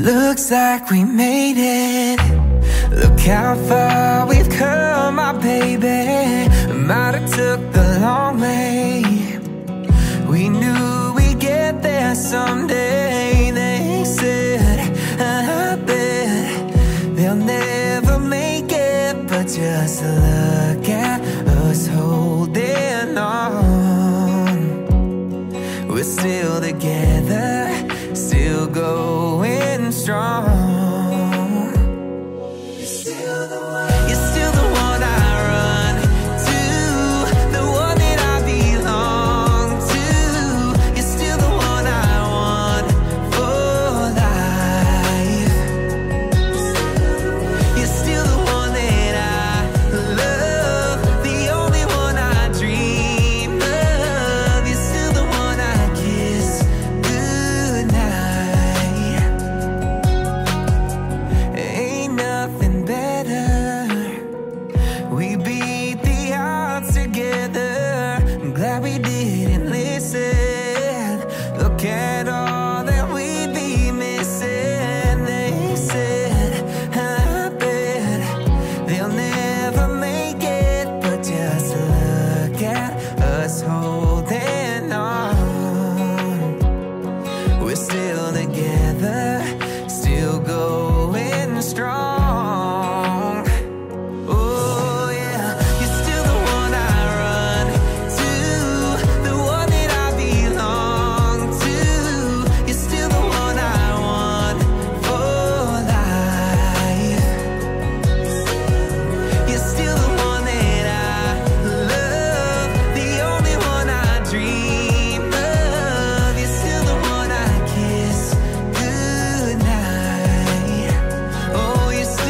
Looks like we made it. Look how far we've come, my baby. Might have took the long way. We knew we'd get there someday. They said, I bet they'll never make it. But just look at us holding on. We're still together, still going strong. You're still the one. You're still the one I run to, the one that I belong to. You're still the one I want for life. You're still the one that I love, the only one I dream of. You're still the one I kiss goodnight. Ain't nothing better. We beat the odds together. I'm glad we didn't listen. Look at all that we'd be missing. They said, I bet they'll never make it. But just look at us holding on. We're still together, still going strong. Oh yeah, you're still the one I run to, the one that I belong to. You're still the one I want for life. You're still the one that I love, the only one I dream of. You're still the one I kiss goodnight. Oh, you're still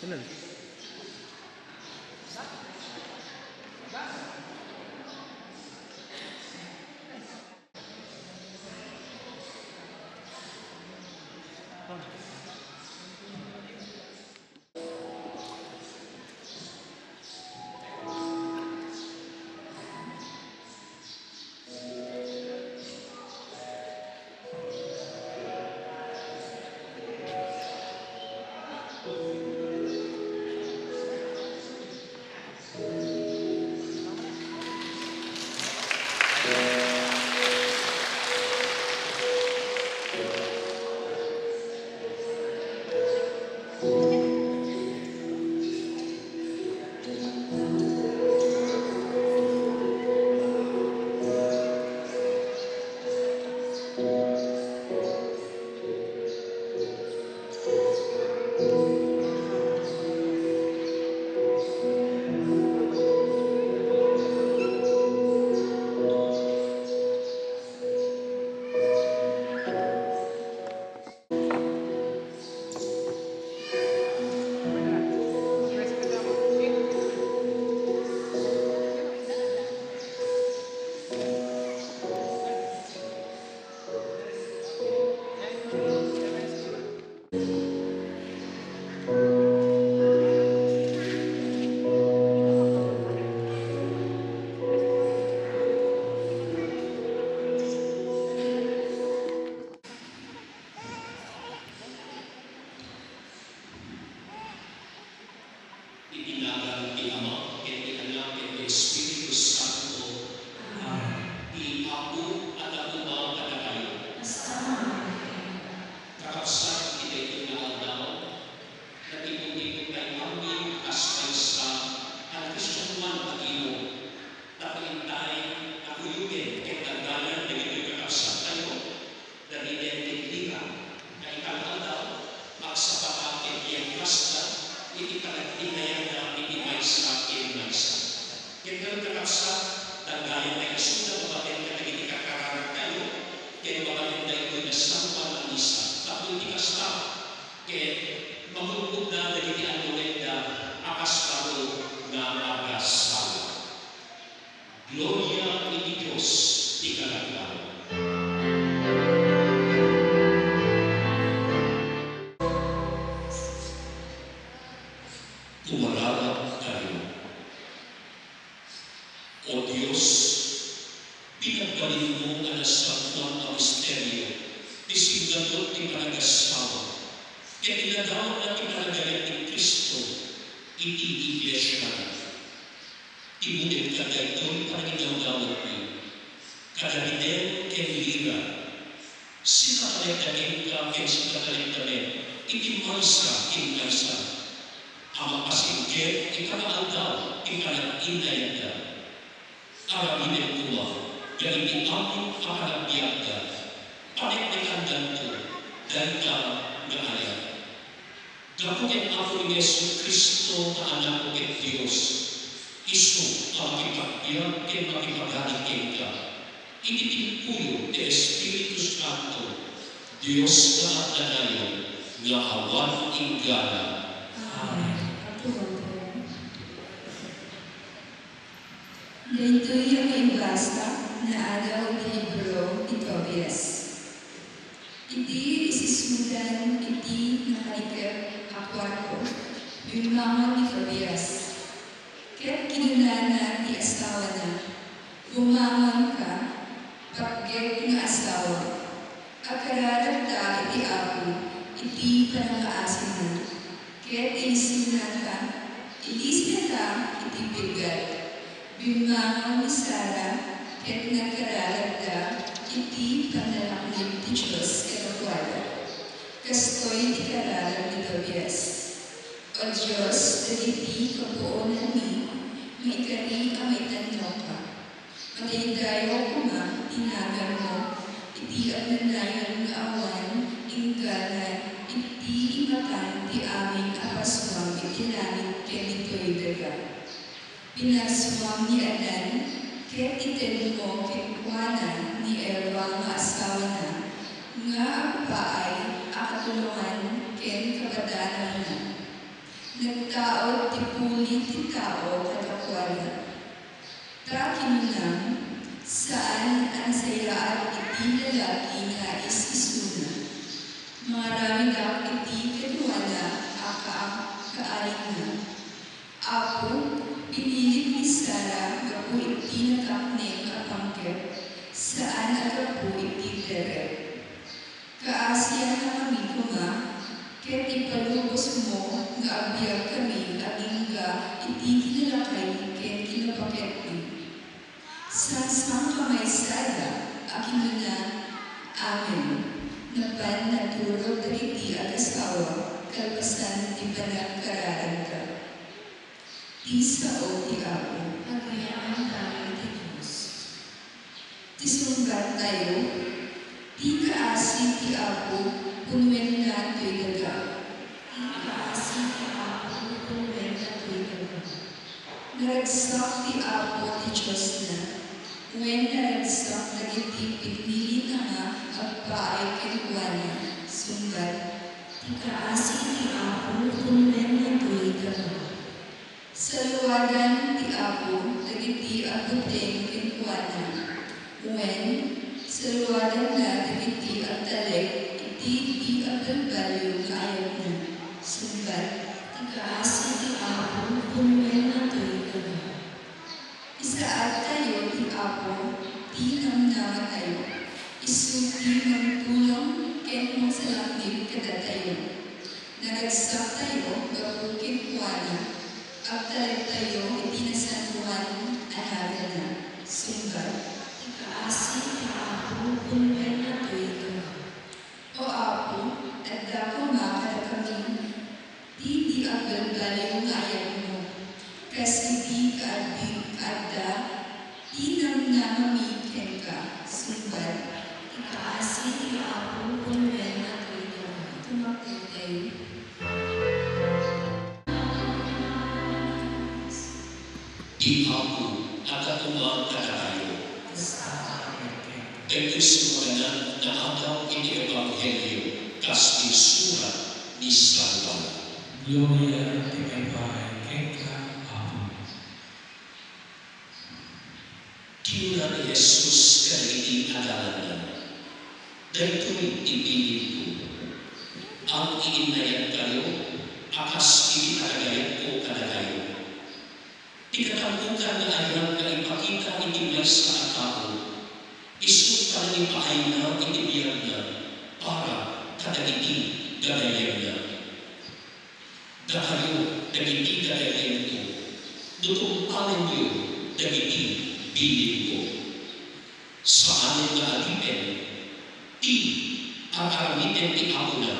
Ganun. Itinagang ti Ama, ket ti Anak, ket ti Espiritu Santo. Ti Apo at ako ba kadakayo. Kakabsat iti tinaaldaw, nagtipon-tipon kay amin asay sa Kristiyanuan Pagino. Tapilintay, akuyugin, ket nagdalan, nagito'y kakabsat tayo, dahil identitlika, na ikaladaw, magsapaka ket iyang kasta, iti panaghinayang na iti maysa ken maysa. Ken ganun kakabsat, tanggayan na isuda babaten na nagiti kakararag kayo, ken babaten na ito'y nasampan ang isa. Tapos iti kasta, ken mamulupod na nagiti anulenda, akas paro na agas paro. Gloria iti Diyos, ti kalaglaw. Tumararap tayo. O Diyos, pinagbalin mo ang nasaktan ang misteryo, isingadot ti panagasawa, kaya inadaw na ti panagalit ni Kristo, iti iglesia. Imunit ka dahil panagidawdawat mo, kadabidel ken lira, sinakalit ka ken sinakalit iti maysa ken maysa. Ama pasingkir, ikanaaldaw, ikanag-inay ka. Arabinin kuwa, yan di amin akanagbiyak ka. Paniknikan ganto, dan ka ngaayat. Gapukin ako ni Yesu Kristo na anak ko ket Diyos. Isu ang makipagbiyak ken makipagalikin ka. Ititimpuyo ti Espiritu Santo, Diyos na agdanayo, nga awan inggana. Amen. Ganito'y ang imbasta na araw ni Hebro ni Tobias. Iti isisudan iti nakaikip akwarko, bimangon ni Tobias. Kaya't kinunana ti asawa na, bumangon ka, pagget ng asawa, akararagda iti ako, iti panangaasin na. Kaya't ilisin ka iti bigat. Bimangon ni Sara, kaya't nagkararagda, iti panalaklim ti Diyos katakwala. Kastoy ti kararag ni Tobias. O Diyos, dagiti kabuonan mi, maikari ang itanong ka. Magaydayo ko ma, tinagan mo, iti agnanayon nga awan, inggalan, iti imatan ti aming apaswang iti langit kenito'y daga. Pinaswang ni Adan, kaya't itin mo kinukuhanan ni Eva nga asawa na, nga ang paay akatulungan ken kabadanan na. Nagtao ti puli ti tao kadakwala. Takinunang saan ang sayaan iti lalaki nga isisuna. Marami dak iti kadwala akaang kaaling na. Apo, pinilit ni Sara gapu iti nakakne kapangkep. Saan agapu iti deret. Kaasiyan na kami kuma, ket ipalubos mo nga abiyag kami aging ga iti kinalakay ket kinapaket mo. Sansang kamay sada, akin na, amen. Napan naturo dagiti agasawa, kalpasan ti panagkaraan ka. Ti sao ti Apo, agayaan tayo ti Diyos. Ti sunggat tayo, ti kaasi ti Apo, punwen na to'y daga. Ti kaasi ti Apo, punwen na to'y daga. Naragsak ti Apo ti Diyos na, wen naragsak dagiti pinili na nga agpaay kinkuana, sunggat. Ti kaasi ti Apo, punwen na to'y daga. Sa luwagan ti Apo, dagiti aguteng kinkuana, wen sa luwagan na dagiti agtalek, iti agbalbalyo nga ayaw na, sunggat. Ti kaasi ti Apo, punwen na to'y daga. Isaad tayo ti Apo, ti namnaman tayo. Isu ti magtulong, ken mong salaknib kada tayo. Naragsak tayo, gapu kinkuana, agtalek tayo, iti nasanduan, anagan na, sunggat. Ti kaasi ti Apo, punwen na to'y daga. O Apo, adda ko makada kami, di agbalbalyo nga ayaw mo. Kasi di kaadbig adda, di namnamami ken ka, sunggat. Ti kaasi ti Apo, punwen na to'y daga. Tumakit tayo. Di Apo, agatumang kadakayo. Ito sumaganan na agaw iti Ebanghelyo, kas surat ni Salvador. Gloria te Pai, Eka Apo. Tinunan ni Jesus kadagiti agalanan. Daytoy ibilin ko. Ang iinayat kayo, akas iti kadagayat ko kadagayo. Ikatampukan na ayang na ipakita iti may sa atao, isut ka na ipakaina iti biyag na, para kadagiti gagayan na. Dakayo, dagiti gagayan ko, dutumpalan niyo, dagiti bilin ko. Sa amin na alipin, ti akaramitin ti ako na,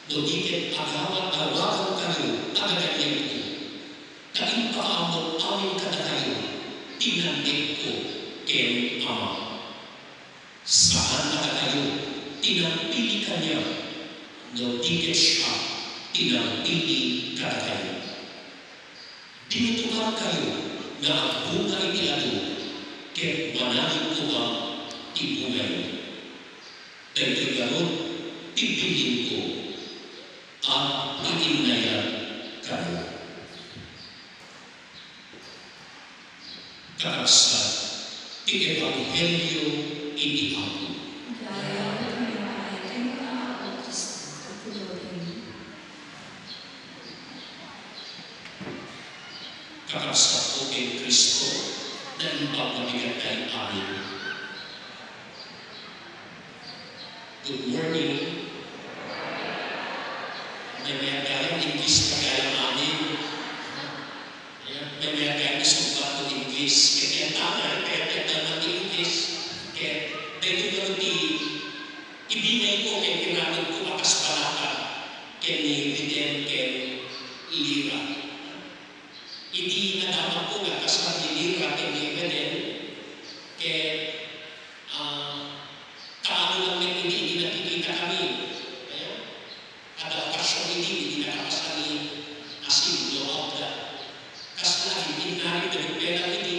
dodiket agawan-awagan kayo, agagayan ko. Kaing paamot amin kada kayo, tinandik ko ken Ama. Saan kada kayo, tinampili ka niya, no tiket siya, tinampili kada kayo. Tinutukan kayo na ang bunga itilado, ken manahit ko ang ibungay. Dahil gano'n, ipilin ko, at itinaya kayo. Kakasta, ti Ebanghelyo iti Apo. Kakasta po kay Kristo na ipagpabigat kay amin. Good morning. May mayagayang English kagaya amin. May mayagayang isang bato English. Kaya tama, kaya naman English. Kaya dahil ko ibinay ko kaya pinagod ko akas palaka. Kaya ni Videl, kaya Lira. Hindi nadama ko nga kasama ni Lira, kaya ni Videl. Kaya kaano lang may hindi nakikita kami. Ada okasyon hindi nakakasali asin loob na. Kasi hindi namin na pera ini.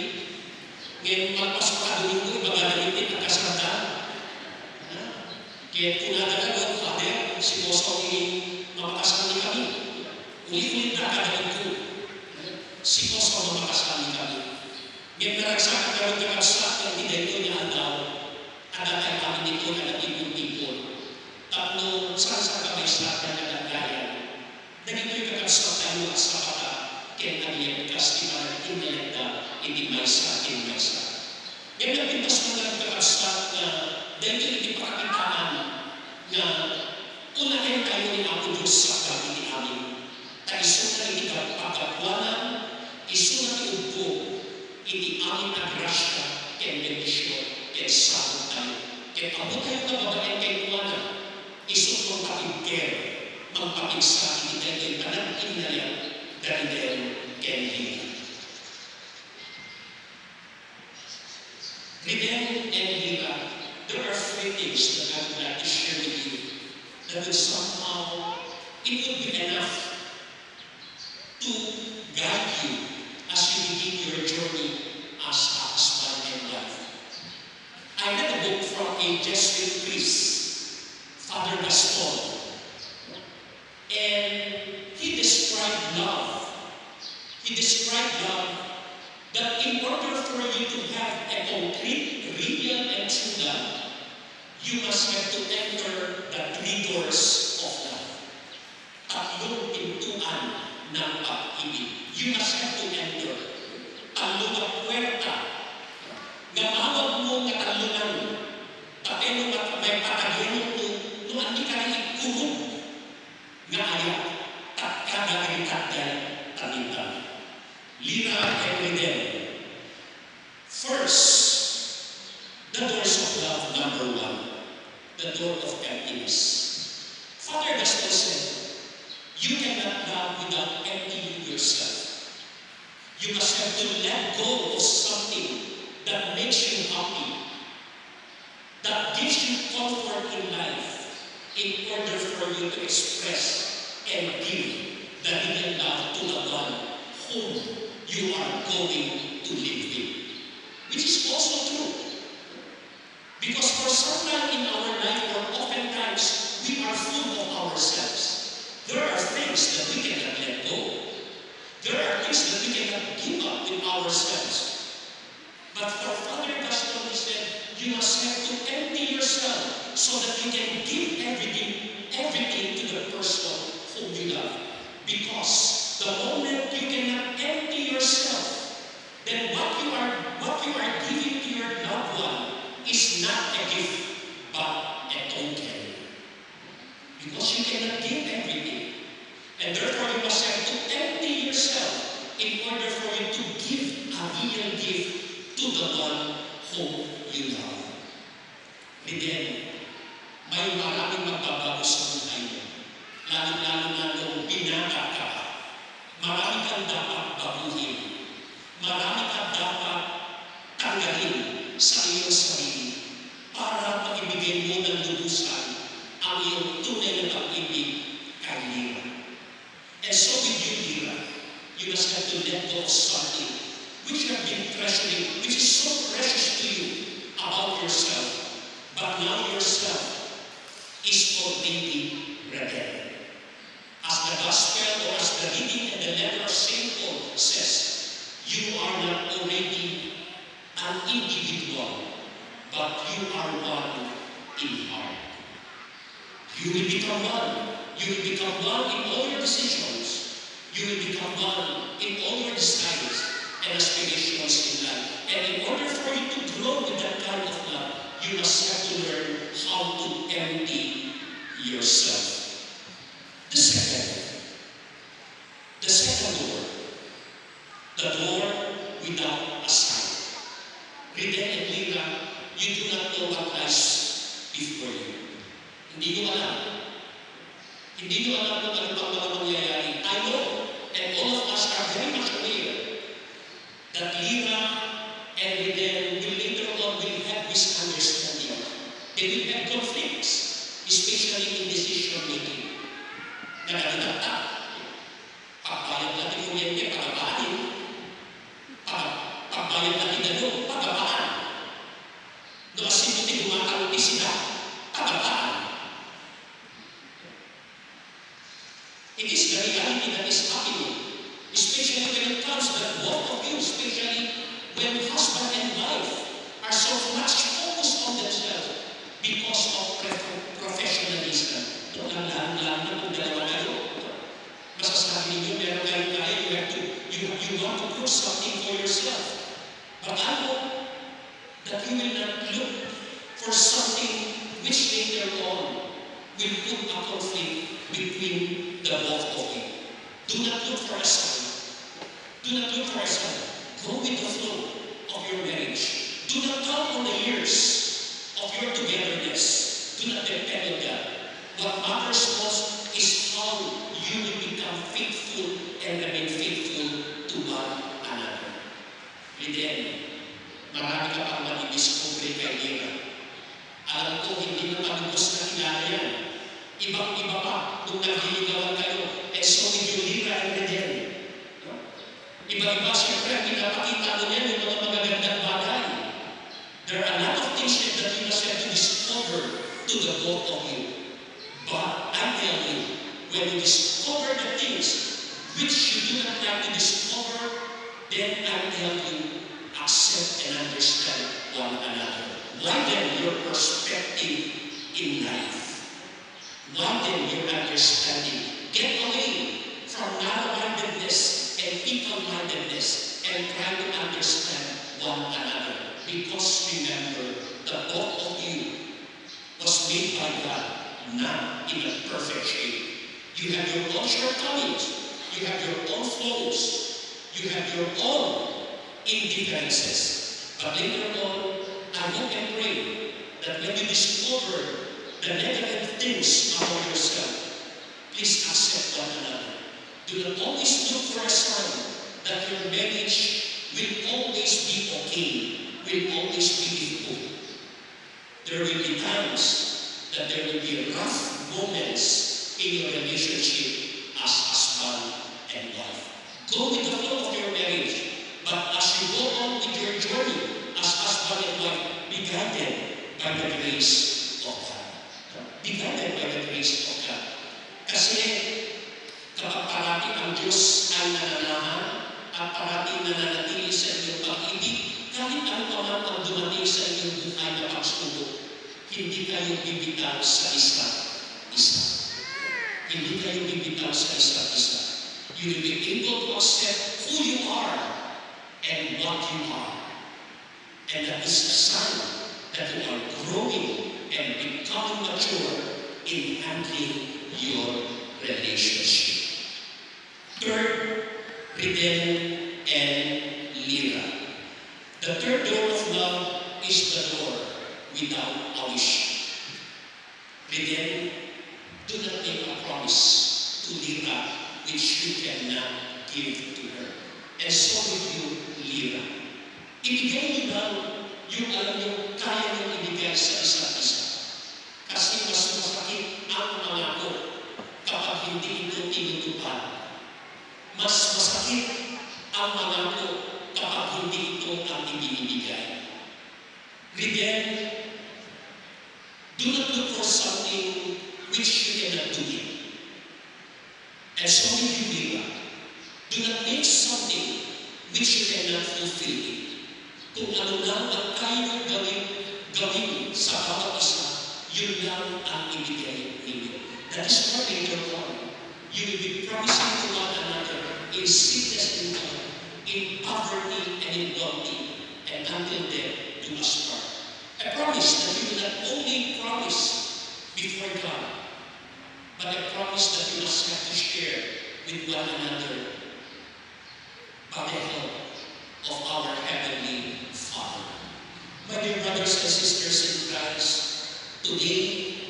Ngayon magpasok ka doon ko, iba nga namin ang kasama. Kaya kung nagagawa ko, Father, si Bosco ni makakasali kami. Uli-ulit na sa karoon ka sa yung dito niya alaw, ada kay kami dito na natipon-tipon. Tapno, sa kamay sa kanya na gaya. Naging yung kakasya tayo at sa kata, kaya naging kas di para inelekta, hindi may sa. Yan ang pintas mo na kakasya na dahil hindi pakakitaan na unahin tayo ni Apo Diyos sa kapiti amin. Ta iso na hindi pagkapuanan, iso na iupo, hindi amin ang grasya, kaya bendisyon, kaya sabot tayo. Kaya abot tayo na babae kay kuwanan, iso mong kapigker, magpapigsa, hindi tayo yung tanang inayang, dahil kaya hindi. Ridel and Hira, there are three things that I would like to share with you that would somehow, it would be enough to guide you as you begin your journey as a husband and wife. I read a book from a Jesuit priest, Father Gaston, and he described love. He described love that in order for you to have a complete, real, and true love, you must have to enter the three doors of love. Tatlong pintuan ng pag-ibig. You must have to enter. Tatlong na puwerta. Nga mawag mo nga talungan. Tapeno may patagyan mo no hindi ka rin ikulog. Nga ayak. Takagagagagay talintan. Lira and Ridel. First, the doors of love, number one, the door of emptiness. Father Gaston said, you cannot love without emptying yourself. You must have to let go of something that makes you happy, that gives you comfort in life, in order for you to express and give the hidden love to the one whom you are going to live with. Which is also true. Because for some time in our life, or oftentimes, we are full of ourselves. There are things that we cannot let go. There are things that we cannot give up in ourselves. But for Father Gaston, he said, you must have to empty yourself so that you can give everything to the person whom you love. Because the moment you cannot empty yourself, then what you are giving to your loved one is not a gift, but a token. Because you cannot give everything. And therefore you must have to empty yourself in order for you to give a real gift to the one whom you love. Ridel, may maraming magbabago sa buhay mo. Lalo-lalo na nung binata ka. Marami kang dapat baguhin. Marami kang dapat tanggalin sa iyong sarili para maibigay mo ng lubusan ang iyong tunay na pag-ibig kay Lira. And so with you, Lira, you must have to let go of something which you have been treasuring, which is so precious to you about yourself. But now yourself is already rebel. As the gospel or as the reading and the letter of St. Paul says, you are not already an individual, but you are one in heart. You will become one. You will become one in all your decisions. You will become one in all your desires and aspirations in life. And in order for you to grow with that kind of love, you must have to learn how to empty yourself. The second door, the door without a sign. Ridel and Lira, you do not know what lies before you. Hindi nyo alam. Hindi nyo alam kung ano pang mga mangyayari. I know, and all of us are very much aware that Lira and Ridel will later on will have misunderstanding. They will have conflicts, especially in decision making. Nagkakita. Pagbayad natin kuryente, pagbabain. Pagbayad natin ano, pagabaan. No, kasi buti gumakampi sila, pagabaan. It is the reality that is happening. Especially when it comes to the both of you, especially when husband and wife are so much focused on themselves because of professionalism. Lang na kung dalawa kayo. Masasabi ninyo, meron kayong kaya, you want to prove something for yourself. But I hope that you will not look for something which later on will put a conflict between the both of you. Do not look for a sign. Do not look for a sign. Go with the flow of your marriage. Do not count on the years of your togetherness. Do not depend on that. What matters most is how you will become faithful and remain faithful to one another. And then, marami ka pang mali-discovery kay Lira. Alam ko, hindi mo palubos na kilala yan. Ibang-iba pa nung nagliligawan kayo. And so with you, Lira and Redel. No? Iba-iba, siyempre, pinapakita mo yan yung mga magagandang bagay. There are a lot of things that you must have to discover to the both of you. But I tell you, when you discover the things which you do not like to discover, then I tell you, accept and understand one another. Widen your perspective in life. Widen your understanding. Get away from narrow-mindedness and people-mindedness and try to understand one another. Because remember, the both of you was made by God, not in a perfect shape. You have your own shortcomings. You have your own flaws. You have your own indifferences. But later on, I hope and pray that when you discover the negative things about yourself, please accept one another. Do not always look for a sign that your marriage will always be okay, will always be difficult. There will be times that there will be rough moments in your relationship as husband and wife. Go with the flow of your marriage, but as you go on with your journey as husband and wife, be guided by the grace of God. Be guided by the grace of God. Kasi kapag parating ang Diyos ay nananahan at parating nananatili sa inyong pag-ibig, kahit ano pa man ang dumating sa inyong buhay na pagsubok, hindi kayo bibitaw sa isa't isa. Hindi kayo bibitaw sa isa't isa. You will be able to accept who you are and what you are. And that is a sign that you are growing and becoming mature in handling your relationship. Third, Redel and Lira. The third door of love is the door without a wish. Redel, do not make a promise to Lira which you cannot give to her. And so with you, Lira. Ibigay niyo lang yung alam niyo kaya niyo ibigay sa isa't isa. Kasi mas masakit ang mga ko kapag hindi ito tinutupad. Mas masakit ang mga ko kapag hindi ito ang ibinibigay. Redel, do not look for something which you cannot do it. And so with you, Lira, do not make something which you cannot fulfill it. Kung ano lang ang kaya gawin sa bawat isa, yun lang ang ibigay ninyo. That is why later on, you will be promising to one another in sickness and health, in poverty and in wealth, and until death do us part. I promise that you will not only promise before God, but I promise that you must have to share with one another by the help of our Heavenly Father. My dear brothers and sisters in Christ, today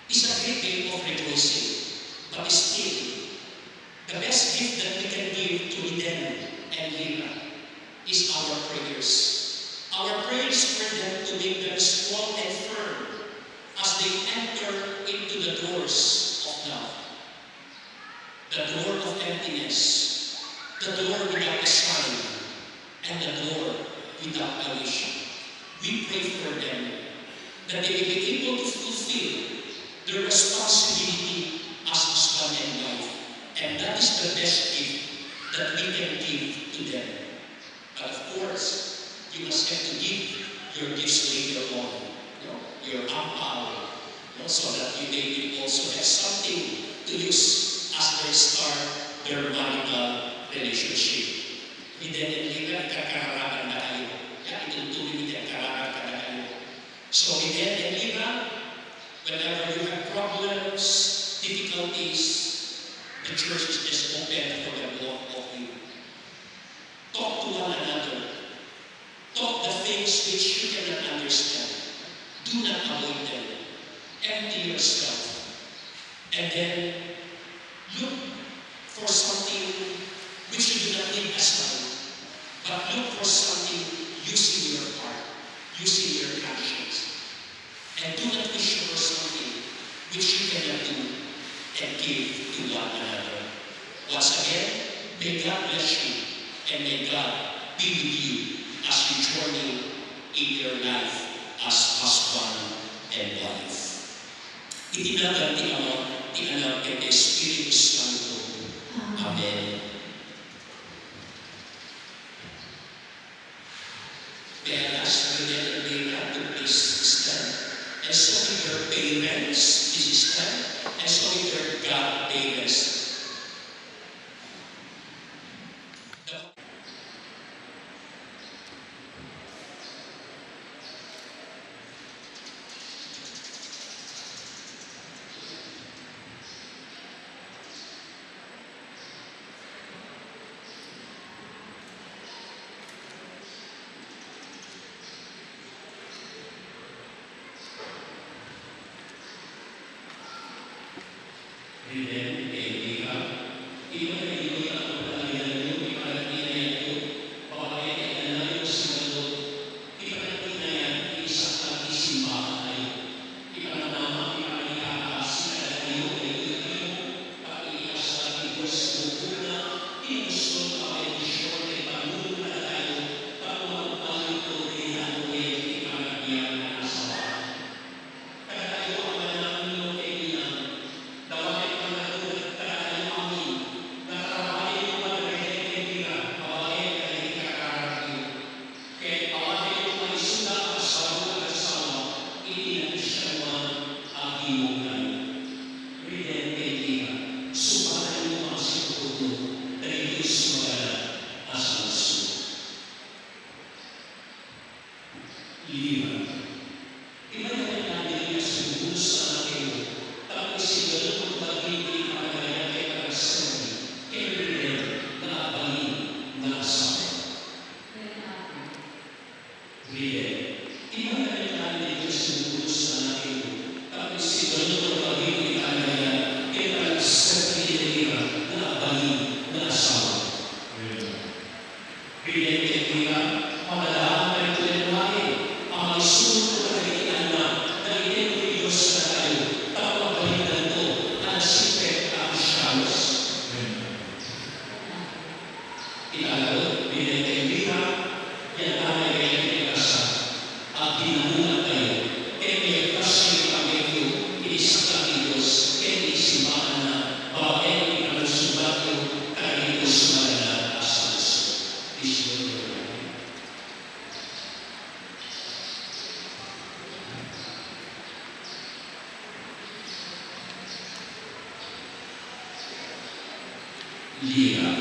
is a great day of rejoicing, but still, the best gift that we can give to Redel and Lira is our prayers. Our prayers for them to make them strong and firm as they enter into the doors of love. The door of emptiness, the door without a sign, and the door without a wish. We pray for them that they will be able to fulfill their responsibility as husband and wife. And that is the best gift that we can give to them. But of course, you must have to give your gifts later on, your power, so that they will also have something to use as they start their marital relationship. Hindi nila ikakarakan na kayo. Itutuloy nila ikakarakan na kayo. So, Eden and Lira, whenever you have problems, difficulties, the church is just open for the both of you. Talk to one another. Talk the things which you cannot understand. Do not avoid them. Empty yourself. And then look for something which you do not need as well. But look for something using your heart, using your conscience. And do not wish for something which you cannot do and give to one another. Once again, may God bless you and may God be with you as you journey in your life as husband and wife. Itinagan ti Ama, ti Anak, at ti Espiritu Santo. Amen. May I ask you that to please stand. And so with your parents, please stand. And so with your godparents. Lira,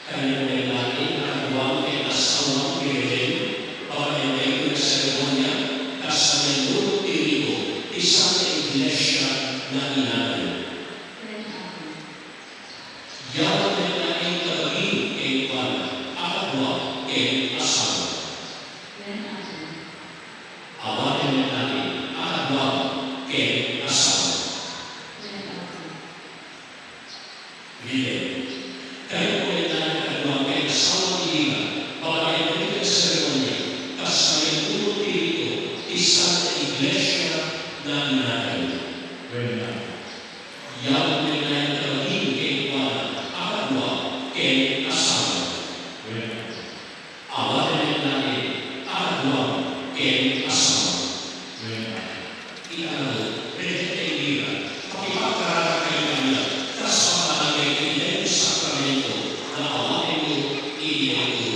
kaya may natin ang buwang ay asawang pirin para ay may seremonya kasama yung tirigo isang iglesia na inamin. Yawan na natin kabagin ay wala, akadwa ay asawa. Awatin na natin akadwa ay asawa. Kaya po ay nakakagawa ay asawang liga para ay may seremonya kasama yung ulo dito isang iglesia na inamin. Yawan na natin kabagin ay wala, akadwa ay asawa. Awatin na natin akadwa ay asawa. Ikalaw, pwede ay liga, pakipagkarara kayo kanya kasama ang sakramento na awatin mo, iiyak ko.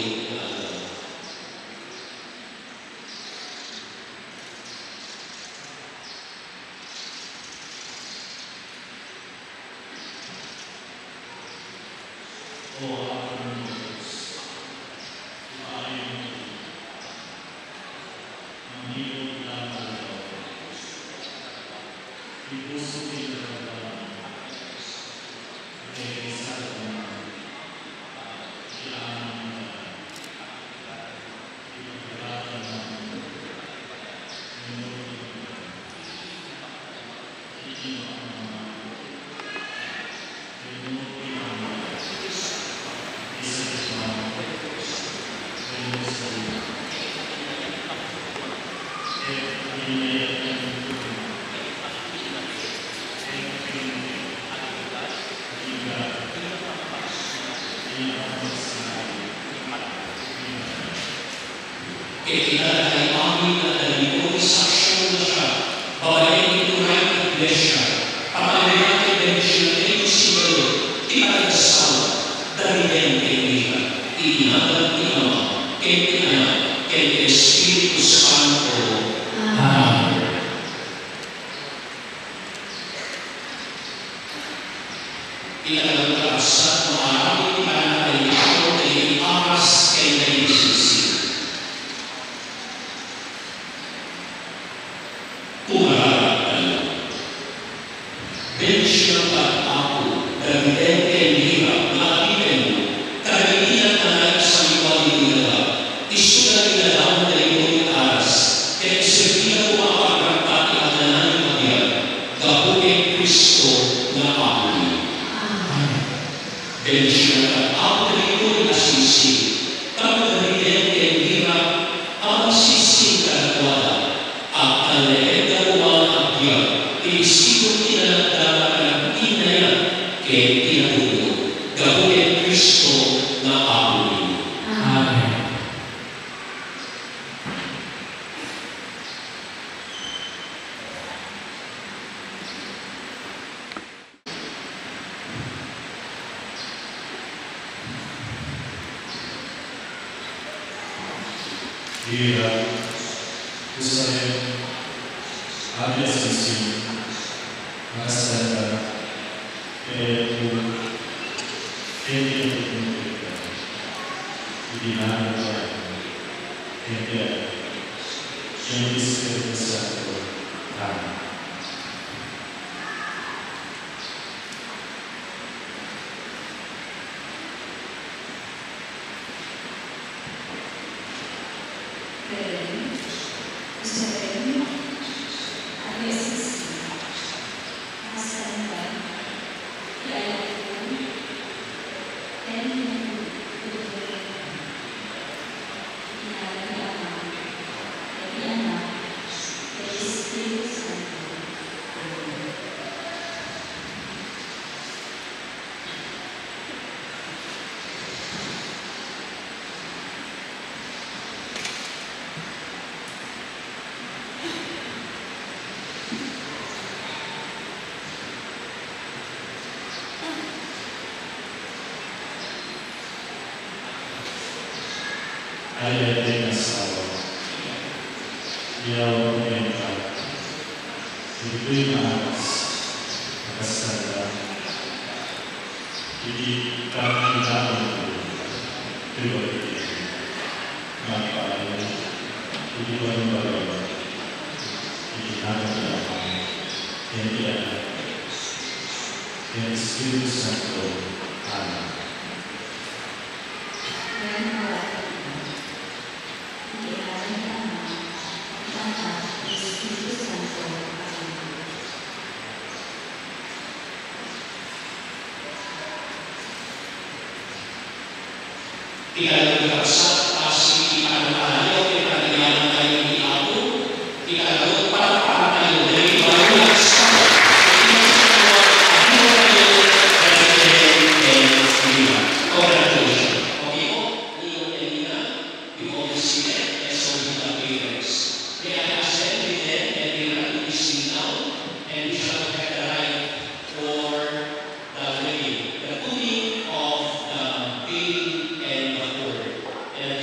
And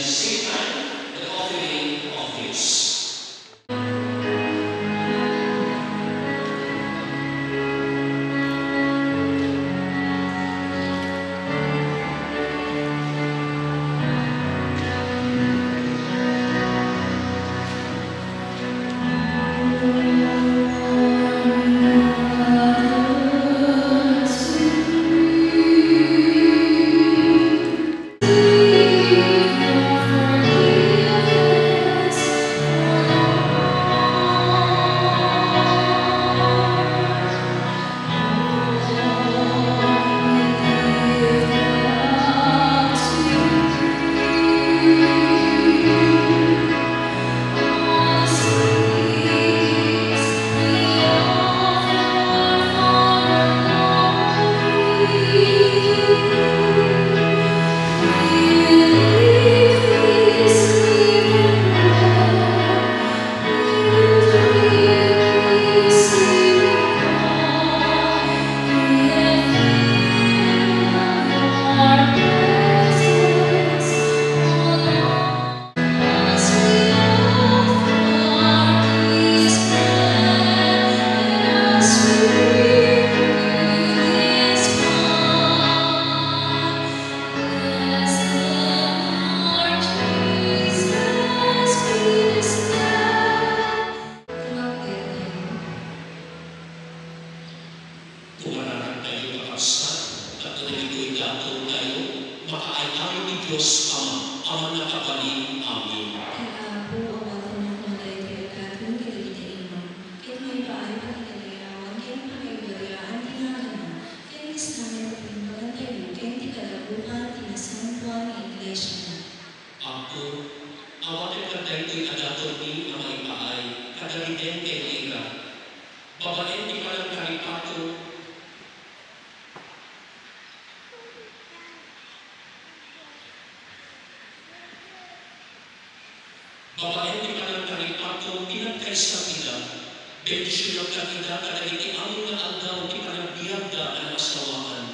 adato tayo, makaay-ayo ni Diyos Ama nakabalin. Amen. Apo, ang ako ng matay kaya katong kalitain mo. Kaya may baay pagkalayawan, kaya pakaibayaan tinagano. Kaya mis namin pagpimbagan tayo, kaya hindi kalabuhan, tinasampuan ng iglesia na. Ako, awatin ka tayo ko'y adato ni ang may baay, kadaliten kay Ira. Babaen di palang karipato, babae di palang karipato, pinagkay sa ila, bendisyon ang kanila, kadaliti amin na aldaw, di palang biyagda ang asawaan,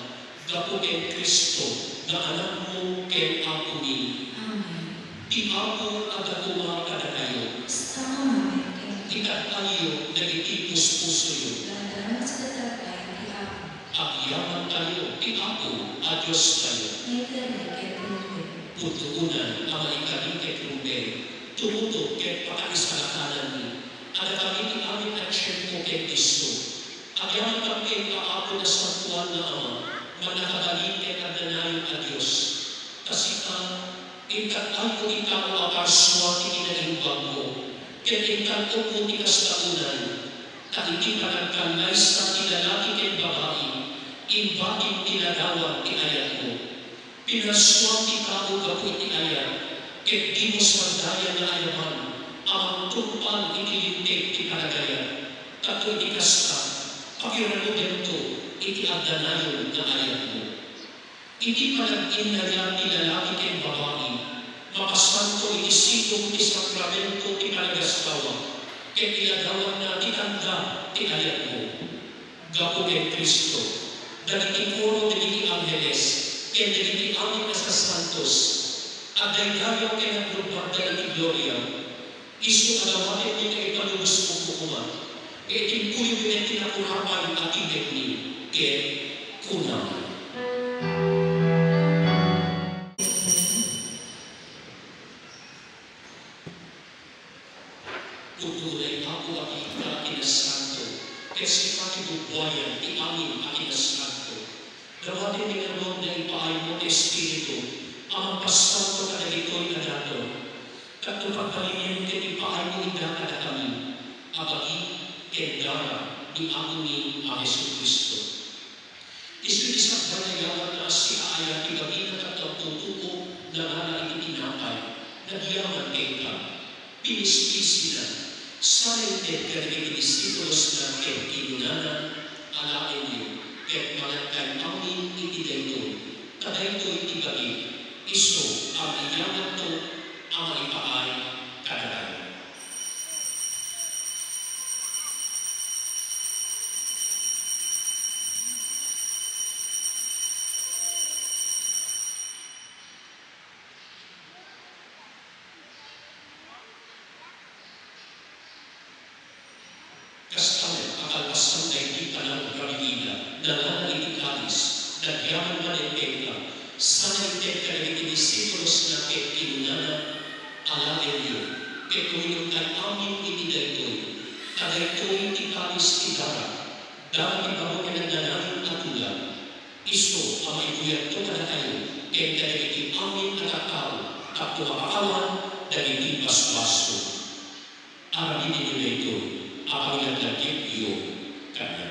gapo kay Kristo, na anak mo kay ako ni. Amen. Di ako agakuha kada kayo, Sa mamamay kaya, ikat kayo, dagiti puso yun. dadaraman sa tatay, di ako. Agyaman kayo, di ako, adyos kayo. May dali kaya pinagpil. Putuunan ang maikaling kay Ruben, tumutok kay pakaisalakalan ni. Ada kami ni amin at siyempre kay Kristo. Agyaman kami kay kaako na santuan na Ama, manakabalin kay kadanayon a Diyos. Kasi ikat ko ikaw akaswa kininahimbang mo, kaya ikat ko ikas kaunan, kaiti panagkanay sa kinalaki kay babae, imbaking kinadawan kinayat mo. Pinaswang ikaw gapoy kinayat, kaya di mo sandaya na ayaman, amang tumpang itilintik kinalagayat. Kato'y ikas ka, pagkiran mo dito, itiagdanayon na ayat mo. Iti panag-inayat ni lalaki kay babae, makasanto itisitong isakramento kinalagaspawa, kaya ilagawan na kitanda kinayat mo. Gapo kay Kristo, dagiti puro dagiti angeles, kaya dagiti amin na sa santos, at daydayaw kay naglubag dagiti gloria, iso agawatin ni kay palubos mo kukuman, kaya itimpuyo na tinakurapan at ibig ni, kaya kunang. Tutuloy ako ang aking santo, kasi pakibubuhayan ni amin aking santo. Gawatin ni Lord na ipaay mo Espiritu, ang pasanto kadagito'y adato. Katupagpalingin din ipaay mo idakada kami, abagi kendara ni amin ni Jesu Kristo. Isang banayawan na si Aaya ibagi na katagtutuko na nga itinapay, nagyaman kay ka, pinispisilan, salintin ka rin discípulos na kaya kinunanan, alain niyo, kaya malagkan amin itidayto, kadayto itibagi, iso ang iyaman to, ang maipaay kadalayo. Kastalan, akalpasan na hindi pa ng Ramilina, nananang itikalis, nagyaman man ang templa, sana hindi ka na itinisipulos na kaya kinunanan, alain niyo, kaya kuminom kay amin itidaytoy, kadaytoy itikalis itara, dapat ibago ka ng nananang katula, iso ang maibuyat to kada kayo, kaya kadagiti amin nakakao, kaptumakawan, dagiti basbasto. Aramin niyo na ito, ang nagdagip iyo kanya.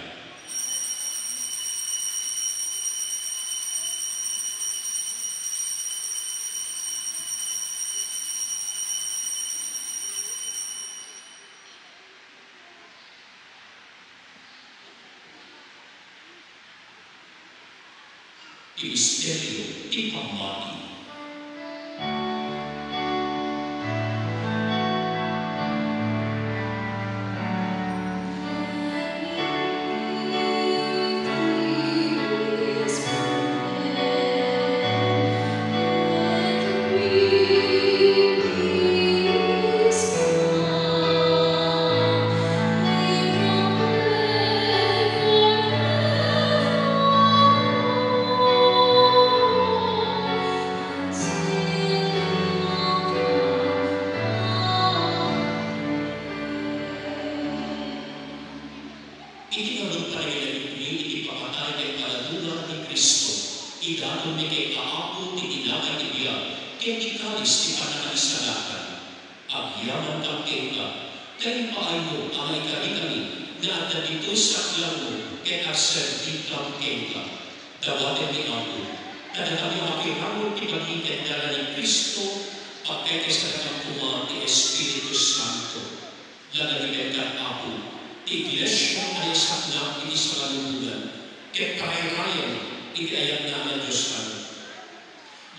Misteryo di pamati. Idaton mi kay kaapo ti dinakay ti biya, kay ikalis ti panakalisalakan. Agyaman kang kenta, kay paayo ang kami na at dito'y saklang mo, kay agserdi kang kenta. Dawatin ni Apo, kada kami makiramo ti paghitin dala ni Kristo, pagkakay sa katampuan ti Espiritu Santo. Lagalitin kang Apo, Iglesia ay saklang ini sa kalulugan, kay pakirayan, ikayang naman Diyos kami.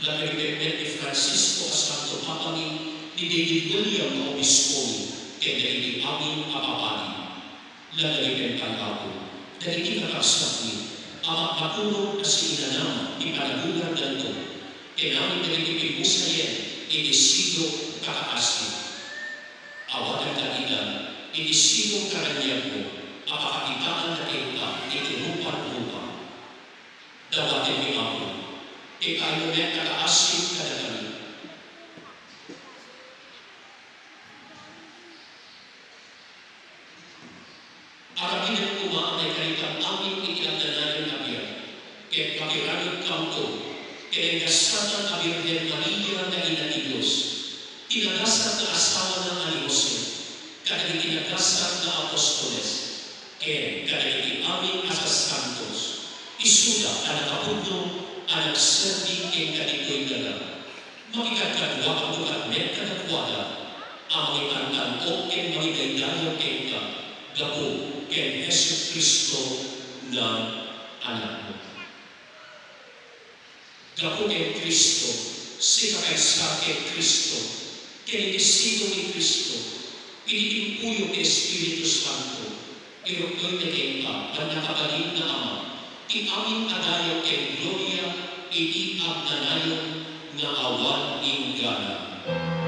Lagalitin ni Francisco Santo Papani, ni David William na Obisponi, kay David Amin Apapani. Lagalitin kang Apo, dahil ikakasap ni, ang patulog na si inanama, ipanagugan ganito, kay namin dahil ipimusayan, inisido kakaasin. Awatan kanilan, inisido karanyag mo, apakakitaan na ita, itinupan-upan. Dawatin ni Apo, ikayo na kakaasin kada kami. Arabinan ko ang may karitang aming ikinagdanayan na biyan, kaya pakiramit kamto, kaya gasatan na Birhen Maria na ina ni Diyos, inagasat na asawa ng Alihose, kada ikinagasat na Apostoles, kaya kada ikinamin asas santos, isuda ang nakapundong anak serdi kaya kadiko'y gala, makikagkadwa ang tukat kadakwada, ang mga pantangkok kaya magigaydayo kaya gapo kay Yesu Kristo na anak mo. Gapo kay Kristo, sikakaysa kay Kristo, kay desido ni Kristo, initimpuyo kay Espiritu Santo, irutoy na kenta, ang nakabalin na Ama, iaming adayo kay Gloria, itiag na nayon na awan ingana. Amen.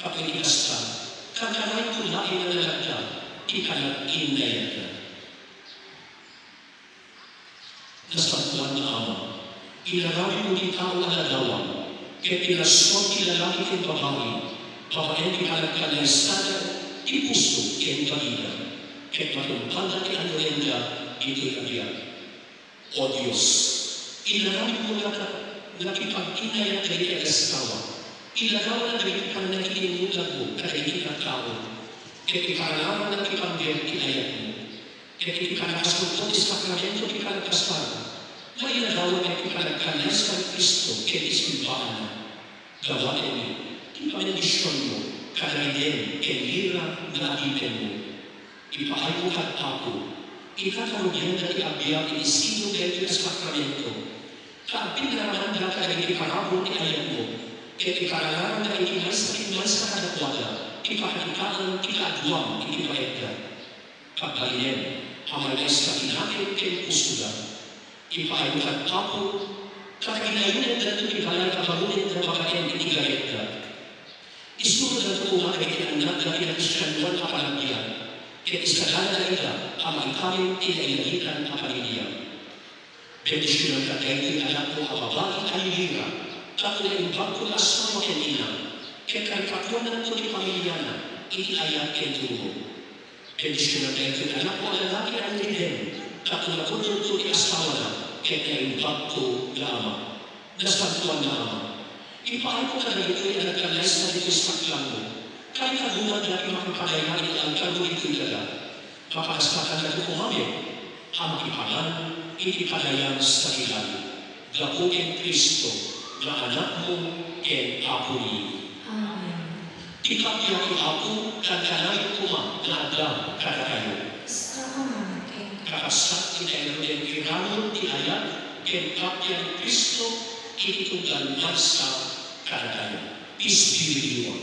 Kapag inasta, kakaray kumain na lalagda, ikalat inayagda. Nasatuan na ama, inarabi mo di tao aladawan, kaya pinasot ilalaki kong babae, babae ikalat ka na estada, di puso kaya bagida, kaya matumpanda kaya anoyenda, ito'y kabiyak. O Diyos, inarabi mo nakipag-inayat na ikagastawa, ilagaw na nakipag nakikinulag mo kada ikikatao, kaya ikaralaman na nakipag-inayat mo, kaya ikanakasupot sa sakramento ikanakaspan, mailagaw na ikanakalas ng Kristo kaya isimpaan na. Gawain mo, ipamendisyon mo, kadaiden, kaya lira na agipen mo, ipahay mo ako, ikakarugyan na iabiyang inisino dito sa sakramento, kaapin na naman na kada ikikarabong iayat mo, kaya ikaralaman na ikimay sa kadakwada, ikakalikaan, ikaaduang, ikipaedda. Pagbalinen, hamalay sa kinakin kay pusuda, ipaayuhan ako, kakailayunan na ito ibalay kaparunin na pakain ikigaredda. Isunod na ito kumagay anak na kinakisyanuan kapalagyan, kaya iskadala na ila, amay kami kinailahikan kapaliliyan. Bendisyonan ka kayo anak mo kababae ay lira, kako na ibang ko na asawa kanina, kaya karikakuan na ito ni pamilyana, ikiayat kay tuho. Bendisyonan kayo anak mo lalaki ang liden, kako na ko na ito ni asawa na, kaya ibang ko na ama, nasantuan na ama. Ipaay ko ka na ito ay nagkalay sa dito sa lang mo, kaya kagunan na imakapagayanin ang kagunin ko ilaga, mapakastakan na ito kumamit, ang ipanan, ipipadayan sa ilan. Gapuin Kristo, na anak mo en Apoli. Amen. Ikapya ki Apo, kankanay kuma, na adam kada kayo. Salamat kay Kakasat ikayon den kiramon tiayat, ken kapya ni Kristo, kitunggan masa kada kayo. Peace be with you all.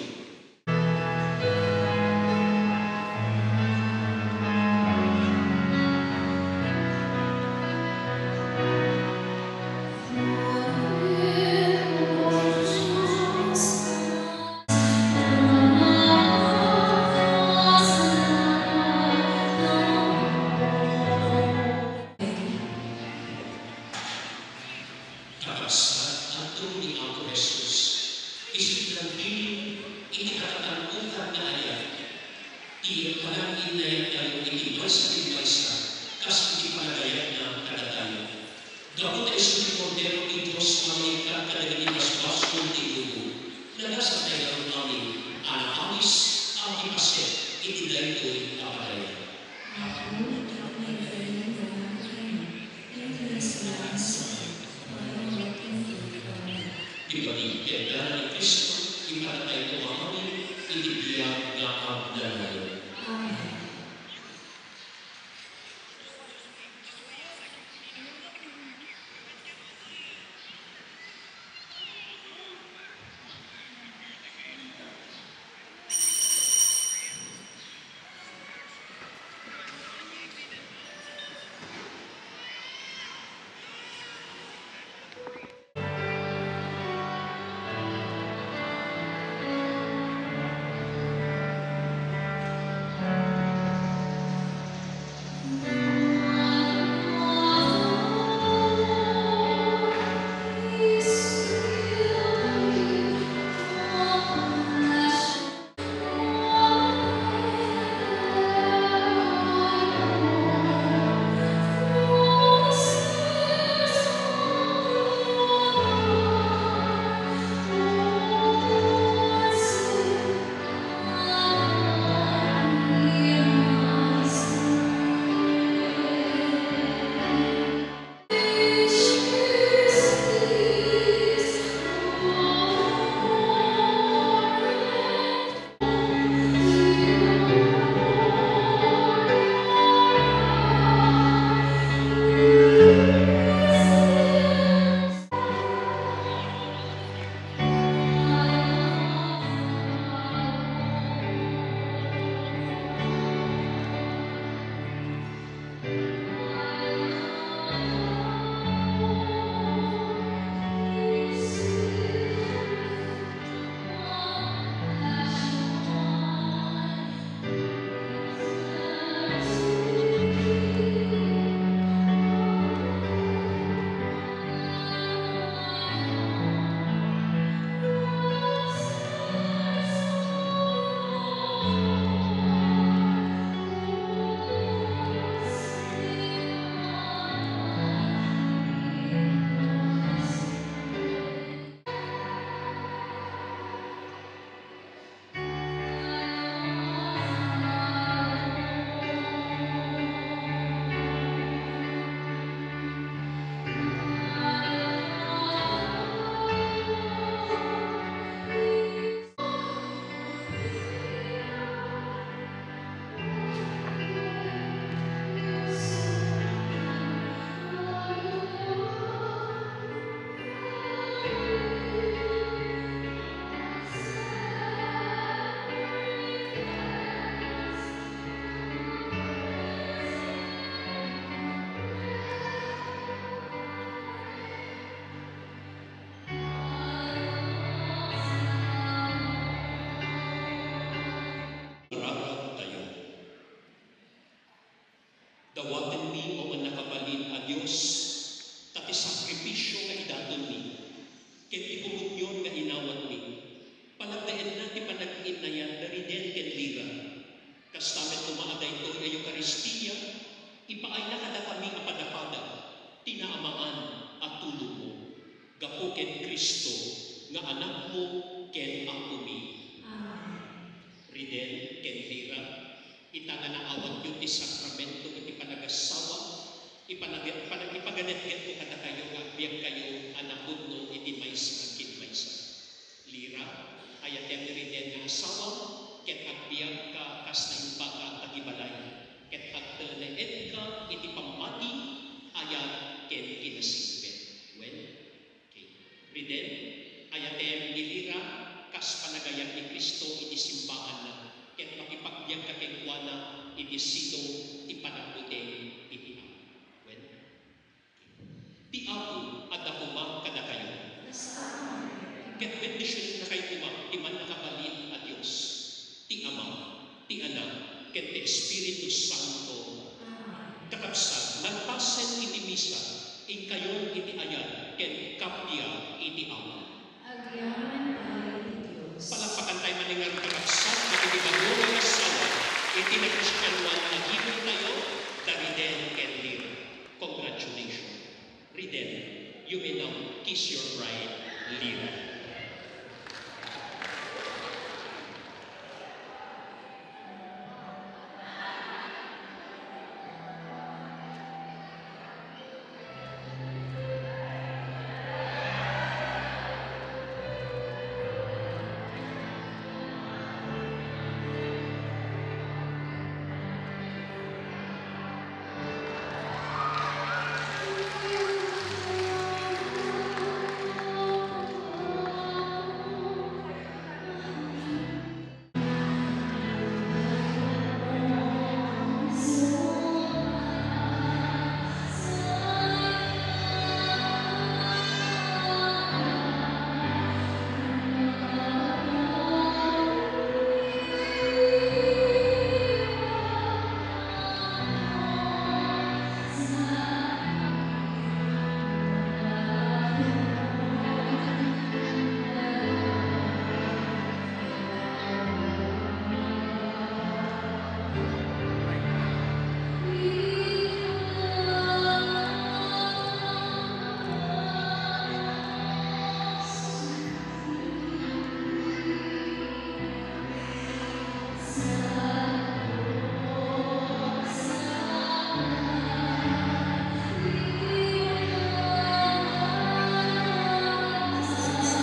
asawa, ket agbiag ka kas na imbaga tagibalay, ket agteleed ka iti pamati, ayat ken kinasipet. Well, okay. Riden, ayatem nilira, kas panagayag ni Kristo iti simbahan na, ket makipagbiag ka kay kuwana, iti sino, ipanagputeng iti Apo. Well, ti Apo, adakuma kada kayo. Ket bendisyon na kayo kuma, iman nakabalin a Diyos, ti Ama, ti Anak, ket ti Espiritu Santo. Kakabsat, nagpasen iti misa, in kayo iti ayat, ket kapya iti Ama. Agyaman tayo ni Diyos. Palakpakan tayo maningang kakabsat, na iti bagong ang asawa, iti na Kristiyanuan na himod tayo, da Riden ken Lir. Congratulations. Riden, you may now kiss your bride, Lir.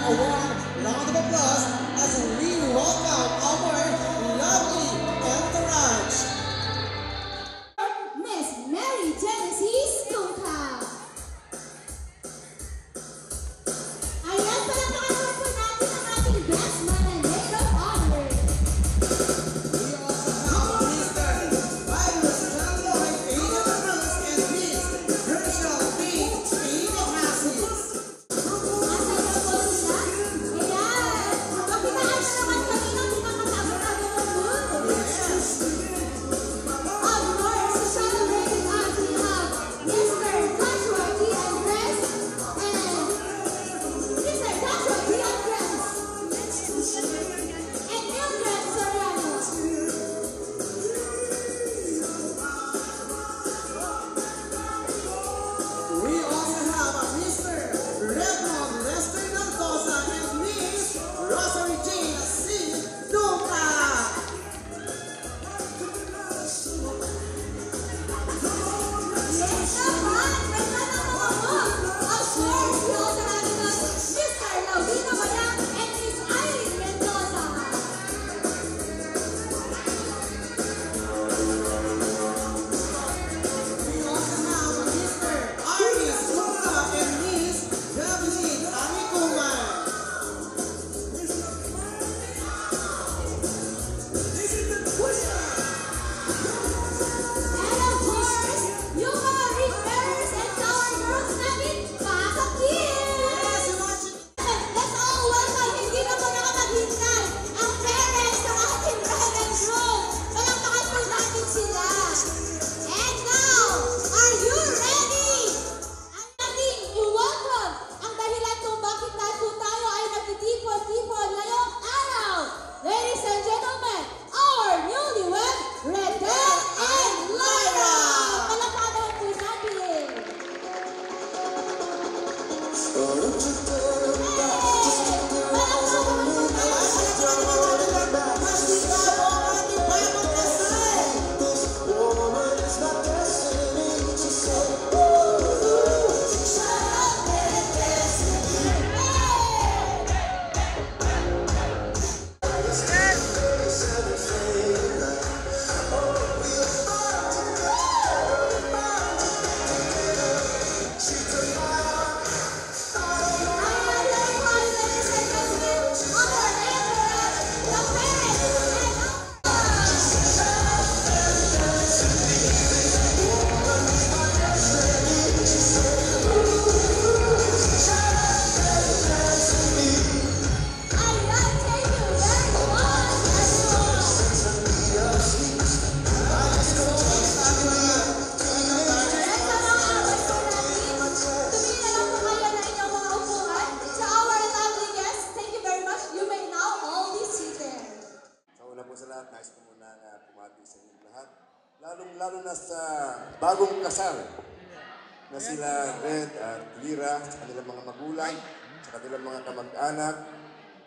A warm round of applause as we welcome our lovely entourage. Miss Mary Genesis Tungka. Ayan, palakpakan po natin ang ating best man and maid of honor. We also have Mr. Virus Tandoy, Ada Morales, and Miss Herschel B. Tina Hasis. Asa na po sila? Ayan, magpinaan na sa lahat, nais ko muna na pumati sa inyong lahat. Lalong-lalo na sa bagong kasal na sila Red at Lira, sa kanilang mga magulang, sa kanilang mga kamag-anak,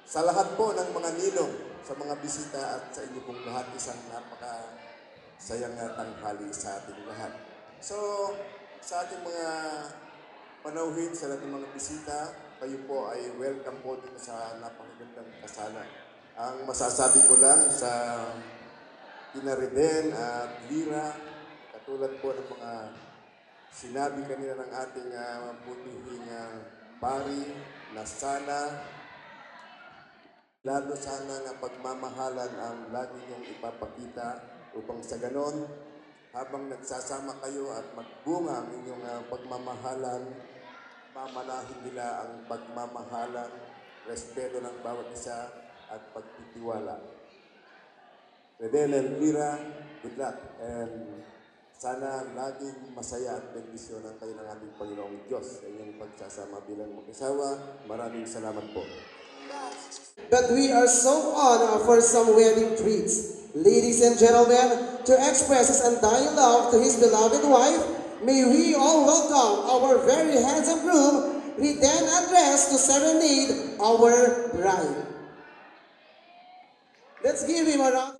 sa lahat po ng mga ninong, sa mga bisita at sa inyo pong lahat, isang napakasayang tanghali sa ating lahat. So, sa ating mga panauhin, sa lahat ng mga bisita, kayo po ay welcome po dito sa napakagandang kasalan. Ang masasabi ko lang sa kina Reden at Lira, katulad po ng mga sinabi kanina ng ating butihing pari, na sana, lalo sana na pagmamahalan ang lagi niyong ipapakita upang sa ganon, habang nagsasama kayo at magbunga ang inyong pagmamahalan, mamanahin nila ang pagmamahalan, respeto ng bawat isa at pagtitiwala. Reden and Lira, good luck. And sana laging masaya at bendisyon ang kayo ng ating Panginoong Diyos sa inyong pagsasama bilang mag-asawa. Maraming salamat po. But we are so honored for some wedding treats. Ladies and gentlemen, to express his undying love to his beloved wife, may we all welcome our very handsome groom, Reden Andres, to serenade our bride. Let's give him a round.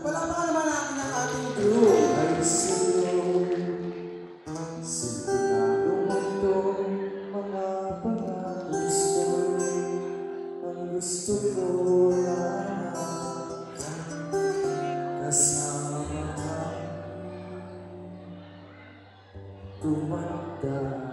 Palama naman natin ang ating groom. Ay sa'yo, sigurado mo itong mga pangagusto. Ang gusto ko lang kasama ka, tumanda.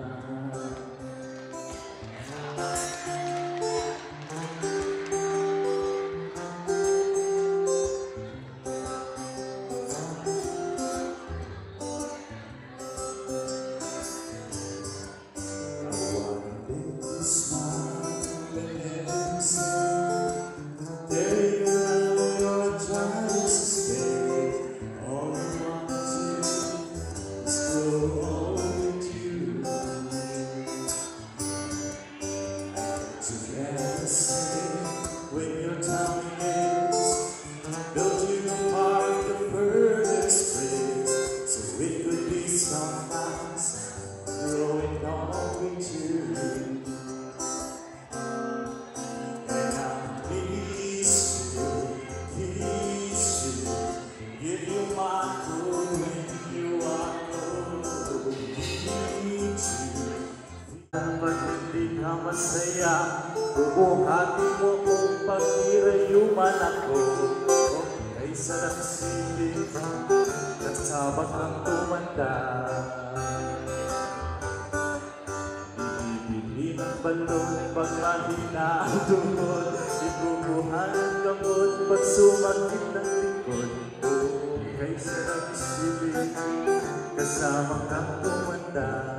Masaya, bubuhati mo kung pag-irayuman ako. Kay sarap silip, kasama kang tumanda. Ibibili ng balon, pag mahina ang tuhod, ibubuhan ang gamot, pag sumakit ng likod. Kay sarap silip, kasama kang tumanda.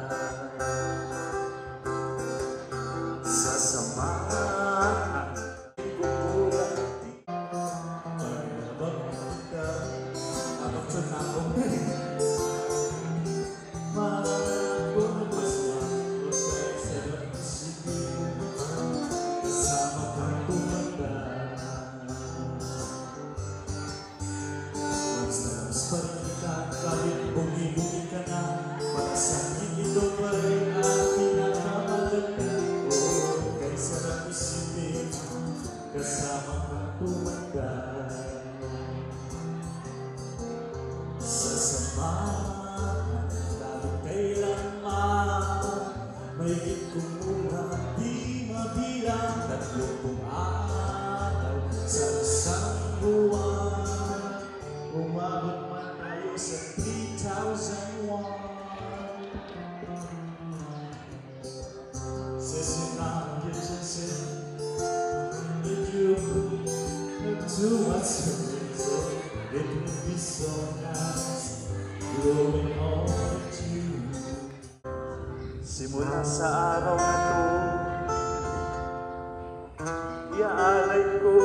Simula sa araw na to, iaalay ko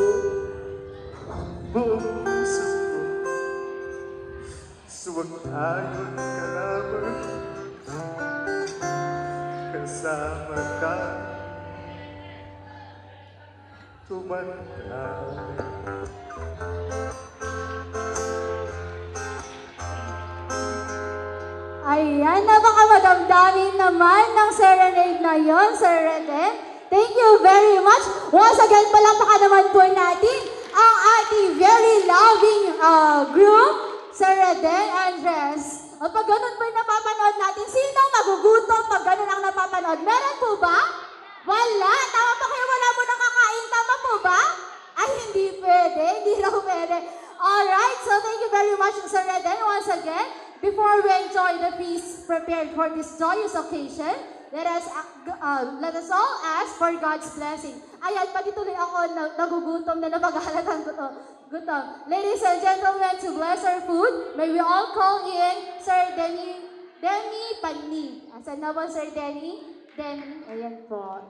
buong puso ko. Suwag tayo'y kalaban, kasama ka tumanda. Ayan, napakamadamdamin naman ng serenade na yon, Sir Reden. Thank you very much. Once again, palakpakan naman po natin ang ating very loving group, Sir Reden Andres. O pag ganun po yung napapanood natin, sino magugutom pag ganun ang napapanood? Meron po ba? Wala. Tama po kayo, wala mo nakakain. Tama po ba? Ay, hindi pwede. Hindi raw pwede. Alright, so thank you very much, Sir Reden, once again. Before we enjoy the feast prepared for this joyous occasion, let us all ask for God's blessing. Ayan, pagituloy ako nagugutom na napaghalatang gutom. Ladies and gentlemen, to bless our food, may we all call in Sir Denny Panni. Asan na po, Sir Denny? Denny, ayan po.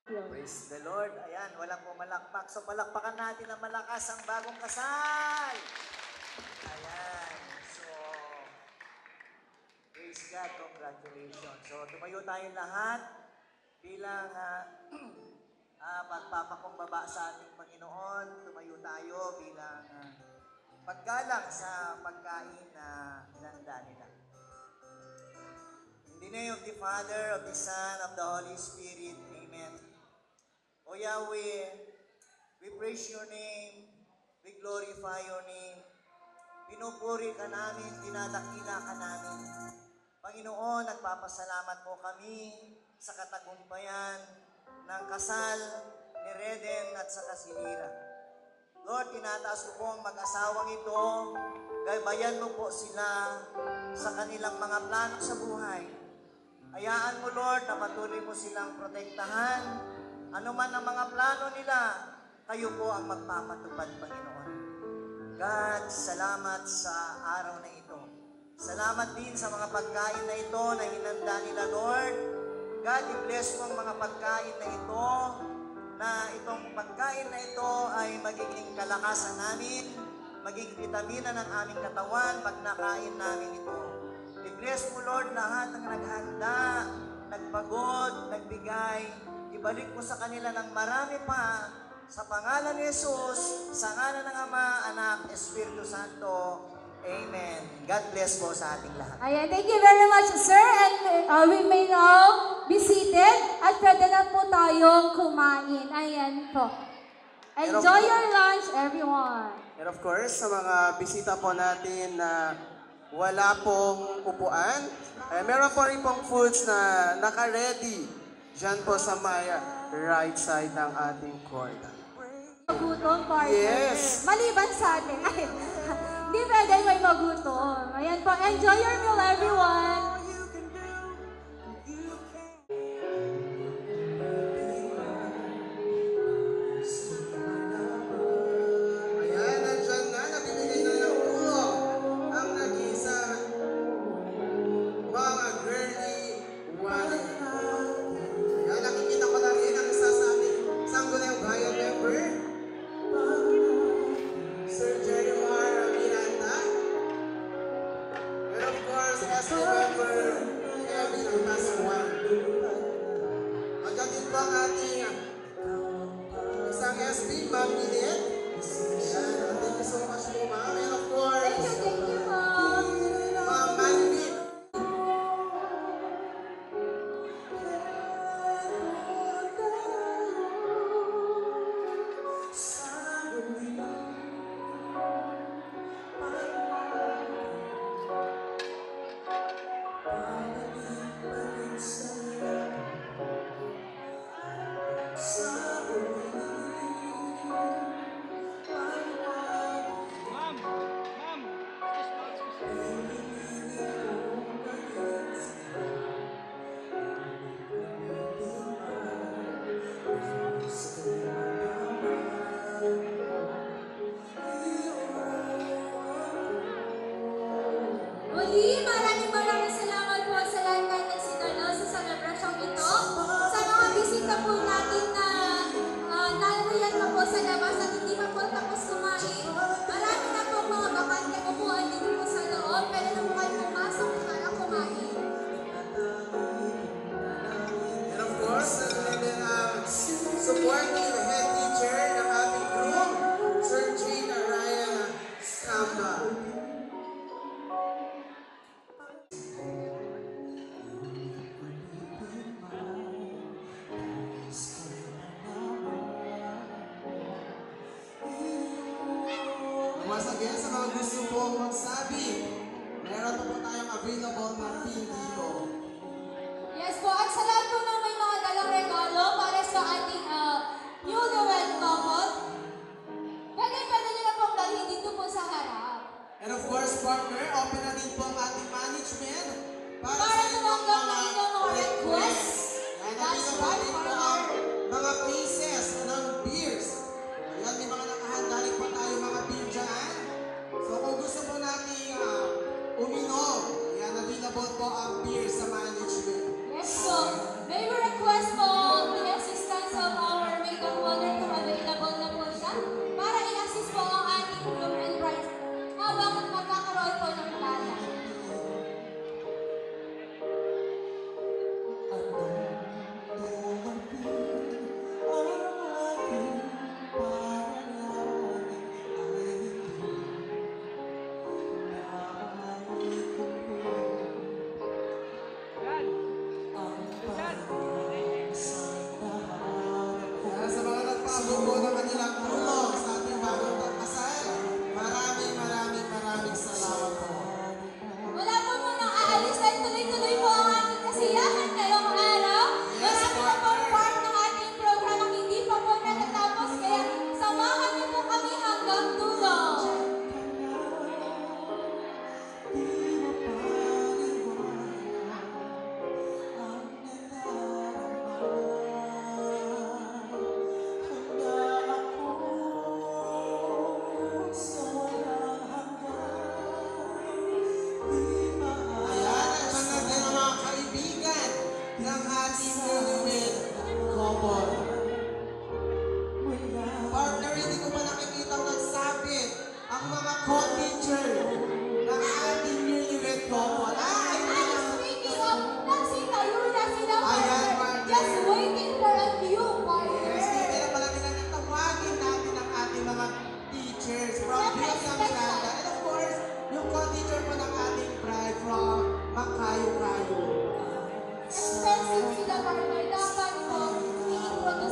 Praise the Lord. Ayan, walang pumalakpak. So palakpakan natin na malakas ang bagong kasal. Ayan. So, praise God. Congratulations. So, tumayo tayong lahat bilang pagpapakumbaba sa ating Panginoon. Tumayo tayo bilang paggalang sa pagkain na hinanda nila. In the name of the Father, of the Son, of the Holy Spirit. Amen. O Yahweh, we praise your name, we glorify your name, pinupuri ka namin, dinadakila ka namin. Panginoon, nagpapasalamat po kami sa katagumpayan ng kasal ni Reden at sa Kasilira. Lord, tinataas ko po ang mag-asawang ito, gabayan mo po sila sa kanilang mga plano sa buhay. Hayaan mo, Lord, na patuloy mo silang protektahan. Ano man ang mga plano nila, kayo po ang magpapatupad, Panginoon. God, salamat sa araw na ito. Salamat din sa mga pagkain na ito na hinanda nila, Lord. God, i-bless mo ang mga pagkain na ito, na itong pagkain na ito ay magiging kalakasan namin, magiging vitamina ng aming katawan pag nakain namin ito. I-bless mo, Lord, lahat ng naghanda, nagpagod, nagbigay. Ibalik mo sa kanila ng marami pa sa pangalan ni Jesus, sa ngalan ng Ama, Anak, Espiritu Santo. Amen. God bless po sa ating lahat. Ayan, thank you very much, sir. And we may now be seated at pwede na po tayong kumain. Ayan po. Enjoy your lunch, everyone. And of course, sa mga bisita po natin na wala pong upuan, meron po rin pong foods na naka-ready diyan po sa may right side ng ating court. Magutom, partner. Yes. Maliban sa atin. Ay, hindi pwede may magutom. Ayan po. Enjoy your meal, everyone. Ayan, nandyan na. Nabibigay na ng tulong ang nag-iisang mga girly wallet. Ayan, nakikita ko na rin ang isa sa ating Sangguniang Bayan member, Sir Jeremar Miranda. And of course, SB member Kevin Angkasuan. Nandiyan din po ang ating isang SB, Ma'am Minette. Ayan, thank you so much po, ma'am. And of course, Thank you, Mom. Ma'am Manvit. gusto po magsabi, meron pa po tayong available na team dito. Yes po, at sa lahat po ng may mga dalang regalo para sa ating newlywed couple, pwede nyo na pong dalhin dito po sa harap. And of course, partner, open na din po ang ating management para Para sa inyong tumanggap mga ng inyong mga requests. Yan, That's nandito right, din po partner. ang mga cases ng beers. Ayan, may mga nakahanda rin po tayo mga beer dyan. So kung gusto po natin uminom, ayan, available po ang beer sa management. Yes po, may request po the assistance of our makeup holder kung available na po siya para i-assist po ang ating groom and bride habang magkakaroon po ng playa. Kaya sa mga nagpabubo ng kanilang tulong sa ating bagong kasal, maraming salamat po. Wala po munang aalis dahil tuloy-tuloy po ang ating kasiyahan ngayong araw. Marami na pong part ng ating programang hindi pa po natatapos kaya samahan niyo po kami hanggang dulo. Ayan, at mga din ang mga kaibigan ng ating newlywed couple. Partner, hindi ko pa nakikita nagsabit ang mga co-teacher ng ating newlywed couple. Ay, And speaking of, nagsitayo na sila Ayan, partner. partner. Just waiting for a new partner. yes, hindi na pala nila natawagin natin ang ating mga teachers from Bilyang Miranda. And of course, yung co-teacher po ng ating bride from Makayo-Kayo. Expensive sila partner. Dapat po, i-introduce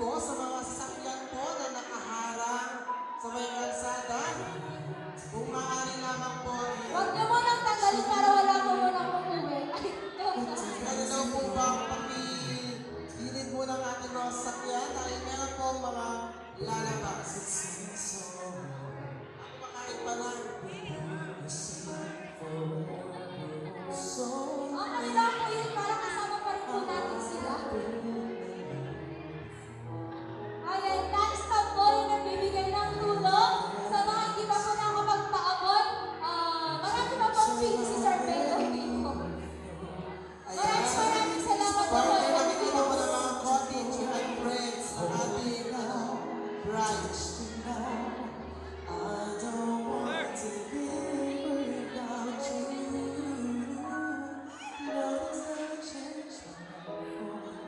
po sa mga sasakyan po na nakaharang sa may kalsada. Kung maaari lamang po Huwag niyo munang tanggalin para wala po munang umuwi. ano daw po ba pakilid mo ng ating mga sasakyan dahil meron po mga lalabas. Ako makain pa lang. Ano lang po yun, para kasama pa rin po natin sila. Ayan, non-stop po yung nagbibigay ng tulong sa mga hindi pa po nakapagpaabot. Marami pa pong pili si Sir Pedro Pico. Maraming salamat po. Partner, nakikita mo ng mga cottage and friends ang ating bride. I don't want to live without you. Nothing's gonna change my life.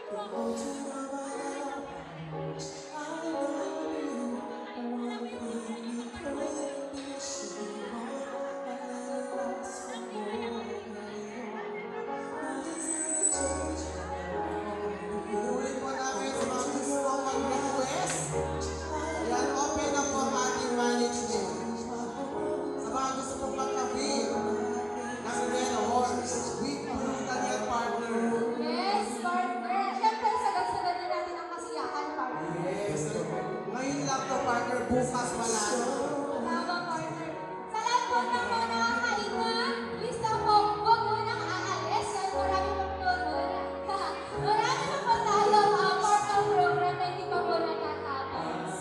Go to nobody else. I love you. One thing you couldn't be sure of, and it lasts for more than nothing's gonna change my life. Inulit po namin sa mga gusto mag-request. Yan, open na po ang ating management. Sa mga gusto pong magkabit ng Red Horse, with Blue Daniel Partner. Yes, partner. Siyempre, sagad-sagad na natin ang kasiyahan, partner. Yes. Ngayon lang to, partner. Bukas wala na. Tama, partner. Sa lahat po ng mga nakakahinga, please na po, huwag mo nang aalis. Dahil marami pa po doon. Marami pa po tayo part ng program na hindi pa po natatapos.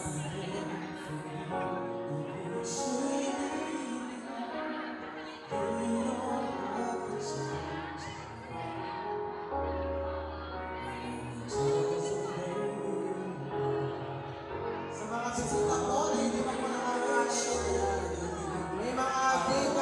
Sa mga bisita po na hindi pa po nakakain, may mga date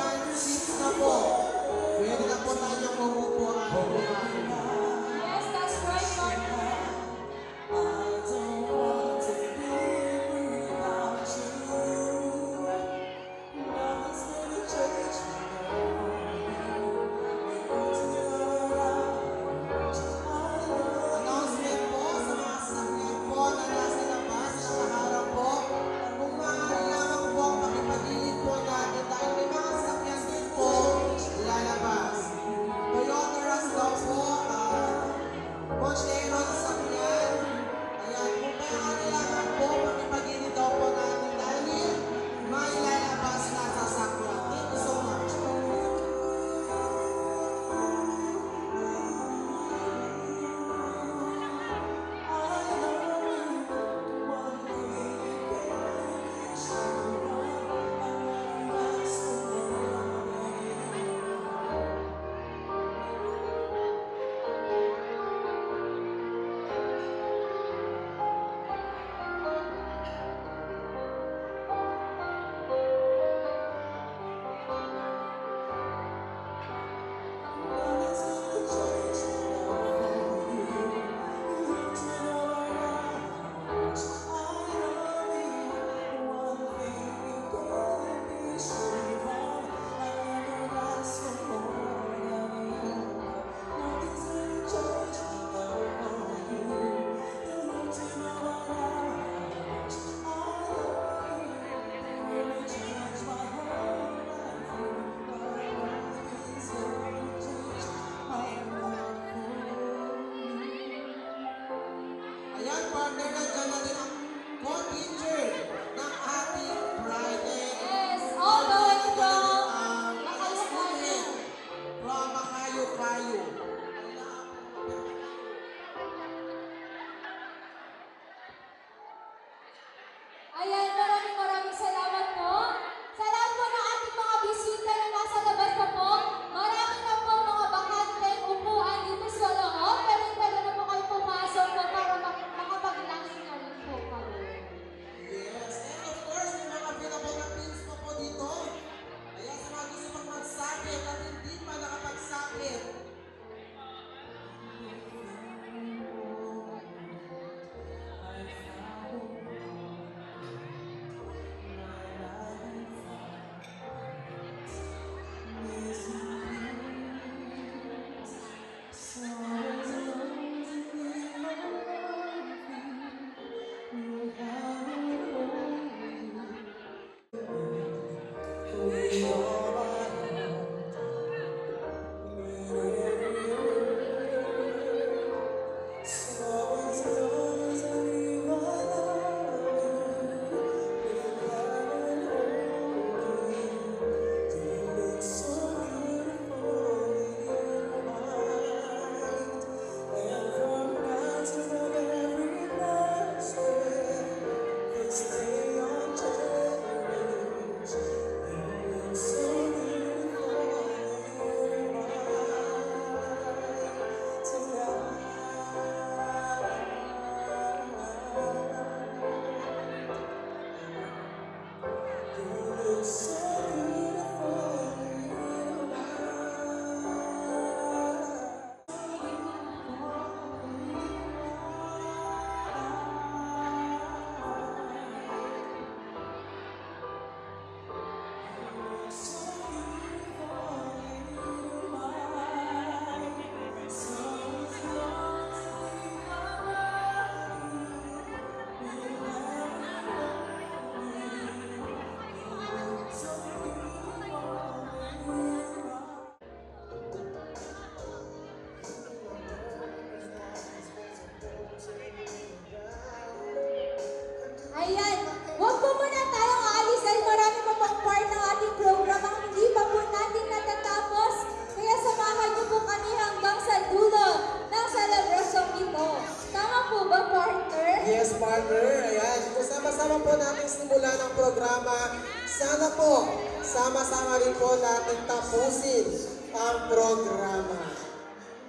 ng programa. Sana po, sama-sama rin po natin tapusin ang programa.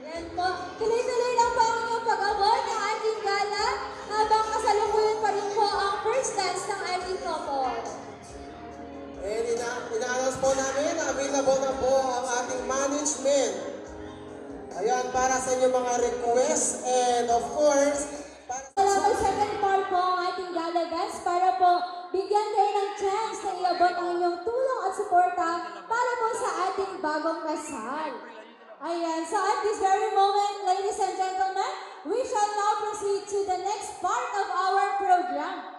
Yan po. Tuloy-tuloy lang po ang inyong pag-abot ng ating gala habang kasalukuyan pa rin po ang first dance ng ating couple. And ina-announce po namin na available na po ang ating management. Ayan, para sa inyong mga requests and of course, May second part po ang ating gala dance para po bigyan kayo ng chance na iabot ang inyong tulong at suporta para po sa ating bagong kasal. Ayan, so at this very moment, ladies and gentlemen, we shall now proceed to the next part of our program.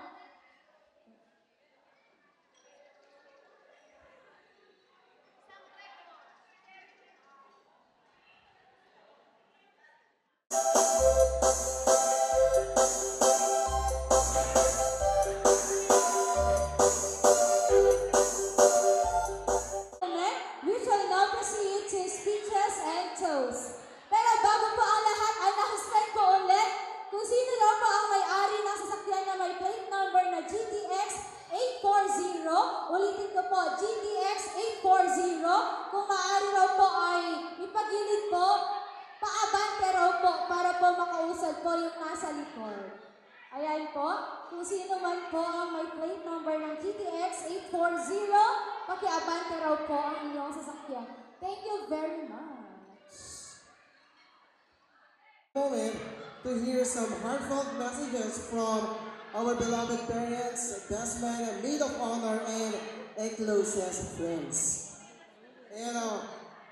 We shall now proceed to speeches and toasts. Pero bago po ang lahat ay nakastand ko ulit kung sino daw po ang may-ari ng sasakyan na may plate number na GTX 840. Ulitin ko po, GTX 840. Kung maaari raw po ay ipagilid po, paabante raw po para po makausad po yung nasa likod. Ayan po, kung sino man po ang may plate number ng GTX 840, pakiabante raw po ang inyong sasakyan. Thank you very much. Moment to hear some heartfelt messages from our beloved parents, best man, maid of honor, and closest friends. And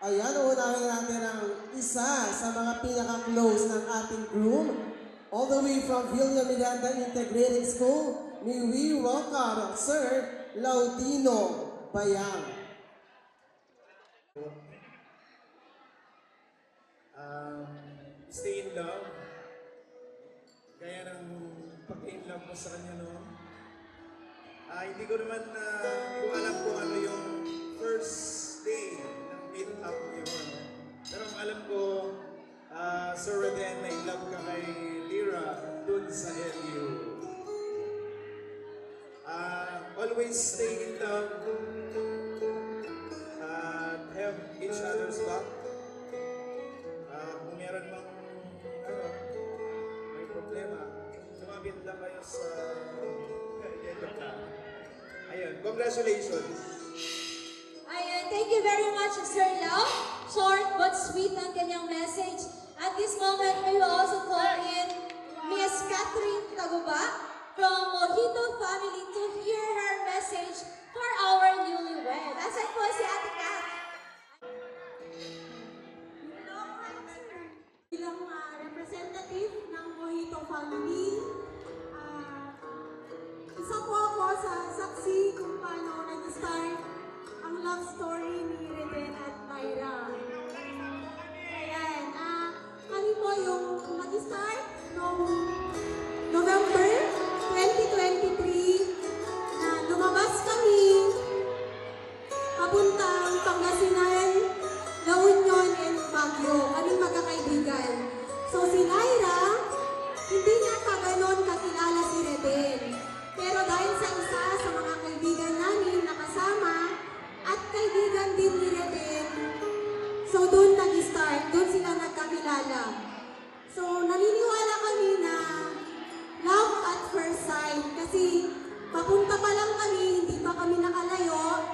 ayan, unahin natin ang isa sa mga pinaka-close ng ating groom. All the way from Villa Miranda Integrated School, may we welcome Sir Laudino Bayang. Stay in love. Kaya ng pag-in love mo sa kanya, no? Hindi ko alam kung ano yung first day ng meet up niyo, no? Pero ang alam ko, Sir Reden, na in love ka kay Lira dun sa LU. Always stay in love and have each other's back. Kung meron mang may problema, lumapit lang kayo sa ayun, congratulations. Ayun, thank you very much, Sir Lau. Short but sweet ang kanyang message. At this moment, we will also call in Miss Catherine Taguba from Mojito Family to hear her message for our newlywed. Asan po si Ate Kat? Bilang representative ng Mojito Family, isa po ako sa saksi kung paano nag-start ang love story ni Reden at Myra. Ayan, kami po yung nag-start noong November 2023 na lumabas kami papuntang Pangasinan, La Union, and Baguio. Kaming magkakaibigan. So si Myra, hindi niya kaganon kakilala si Reden. Pero dahil sa isa sa mga kaibigan namin nakasama at kaibigan din ni Reden, so doon nag-start, doon sila nagkakilala. So naniniwala kami na love at first sight kasi papunta pa lang kami, hindi pa kami nakalayo,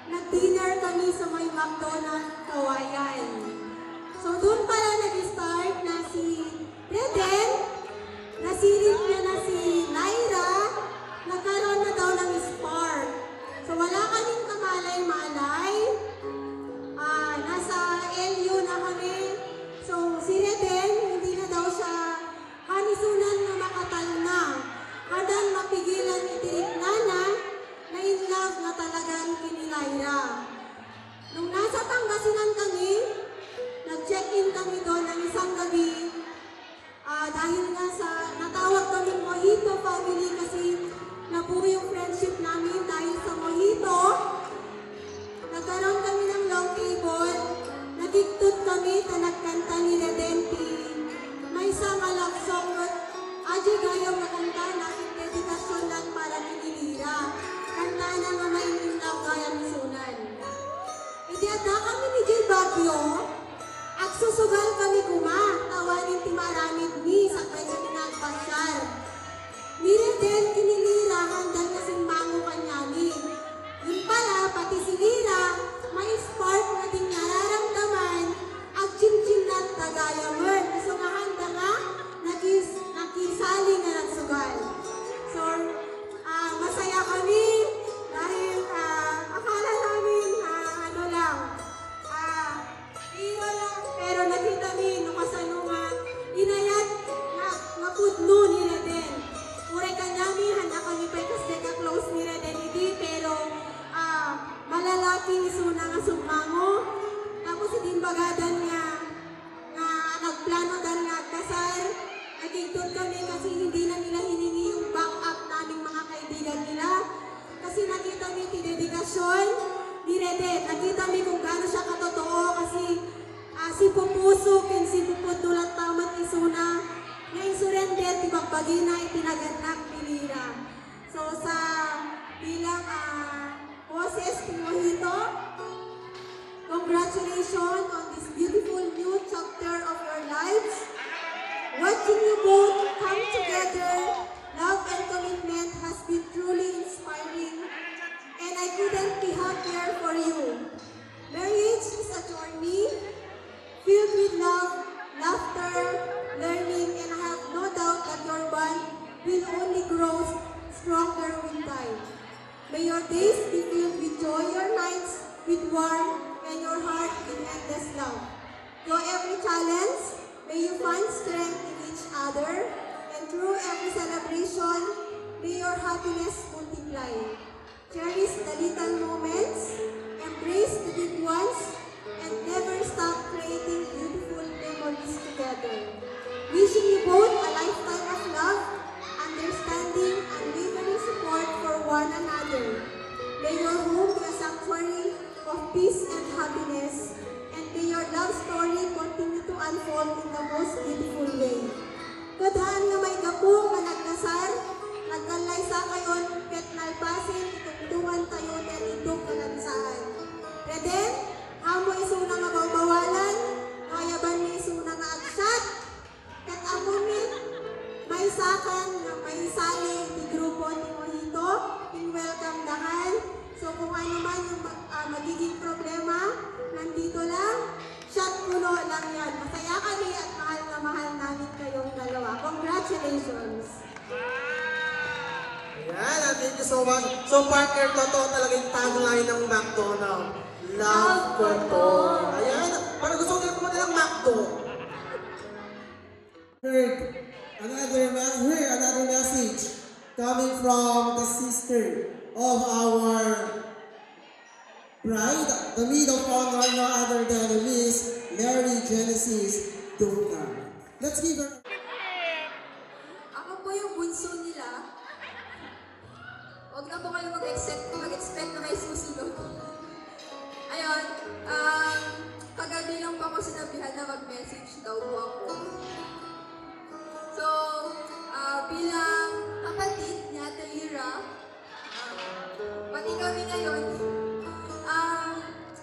nag-dinner kami sa may McDonald's Kawayan. So doon pala nag-start na si Reden, nasilip niya na si Lyra, nagkaroon na daw ng spark. So wala kaming kamalay-malay, nasa LU na kami. So si Reden, hindi na daw siya hanisunan na makatal na. Hadang mapigilan itirik na in love na talagang kini Lyra. Nung nasa Pangasinan kami, nag-check-in kami doon ng isang gabi. Dahil nga sa natawag kami Mojito Family kasi nabuo yung friendship namin dahil sa Mojito. Nagkaroon kami ng long table, nagigtut kami na nagkanta ni Redenti. May isang love song at Aji Gayong nakanta na dedikasyon lang para ni Lira. Agsusugal kami kuma, tawanin ti maramid ni, sakay kami nagpasyar. Mire din kinilira, handang kasing mango kanyami. Yun pala, pati si Lira, may spark na din nararamdaman, ag chim-chim na tagayaman. So nga handa nga, nakisali na nagsugal. So, masaya kami dahil akala namin ano lang, hero lang, pero nakita mi nung kasano nga, inayat na pudno ni Reden. Ure kanyami, handa kami pa kasi ka-close ni Reden hindi, pero malalaki suna nga summango. Tapos din bagadan nga nagplano dan nga kasal. Nagigtod kami kasi hindi na nila hiningi yung backup naming mga kaibigan nila. Kasi nakita mi ti dedikasyon ni Reden. Nakita mi kung gaano siya katotoo kasi si Pupuso kin si Pupudulad tamat isuna na insurrender ti Bagina itinaganak ni Lira. So sa bilang Moses Timohito, congratulations on this beautiful new chapter of your lives. Watching you both come together, love and commitment has been truly inspiring, and I couldn't be happier for you. Marriage is a journey filled with love, laughter, learning, and I have no doubt that your bond will only grow stronger with time. May your days be filled with joy, your nights with warmth, and your heart in endless love. Through every challenge, may you find strength in each other, and through every celebration, may your happiness multiply. Cherish the little moments, embrace the big ones, and never stop creating beautiful memories together. Wishing you both a lifetime of love, understanding, and unwavering support for one another. May your home be a sanctuary of peace and happiness, and may your love story continue to unfold in the most beautiful way. Kadhaan nga may gapong nga nagkasar, nagkalay sa kayon, ket nalpasin, itungtungan tayo na itong kalabisahan. Reden, amo isuna nga bawalan, kayaban ni isuna nga agsat, ket amunin, may sakan nga may sali di grupo ni Mojito, in welcome dahan. So kung ano man yung magiging problema, nandito lang, shot puno lang yan. Masaya kami at mahal na mahal namin kayong dalawa. Congratulations! Ayan, thank you so much. So partner, totoo talaga yung tagline ng McDonald's. Love for to. Ayan, parang gusto ko pumunta ng McDo. Another message coming from the sister of our bride, the maid of honor, no other than Miss Mary Genesis Duncan. Let's give her. Ako po yung bunso nila. Huwag na po kayo mag-expect na may susunod. Ayun, kagabi lang po ako sinabihan na mag-message daw po ako. So, bilang kapatid ni Ate Lira, pati kami ngayon,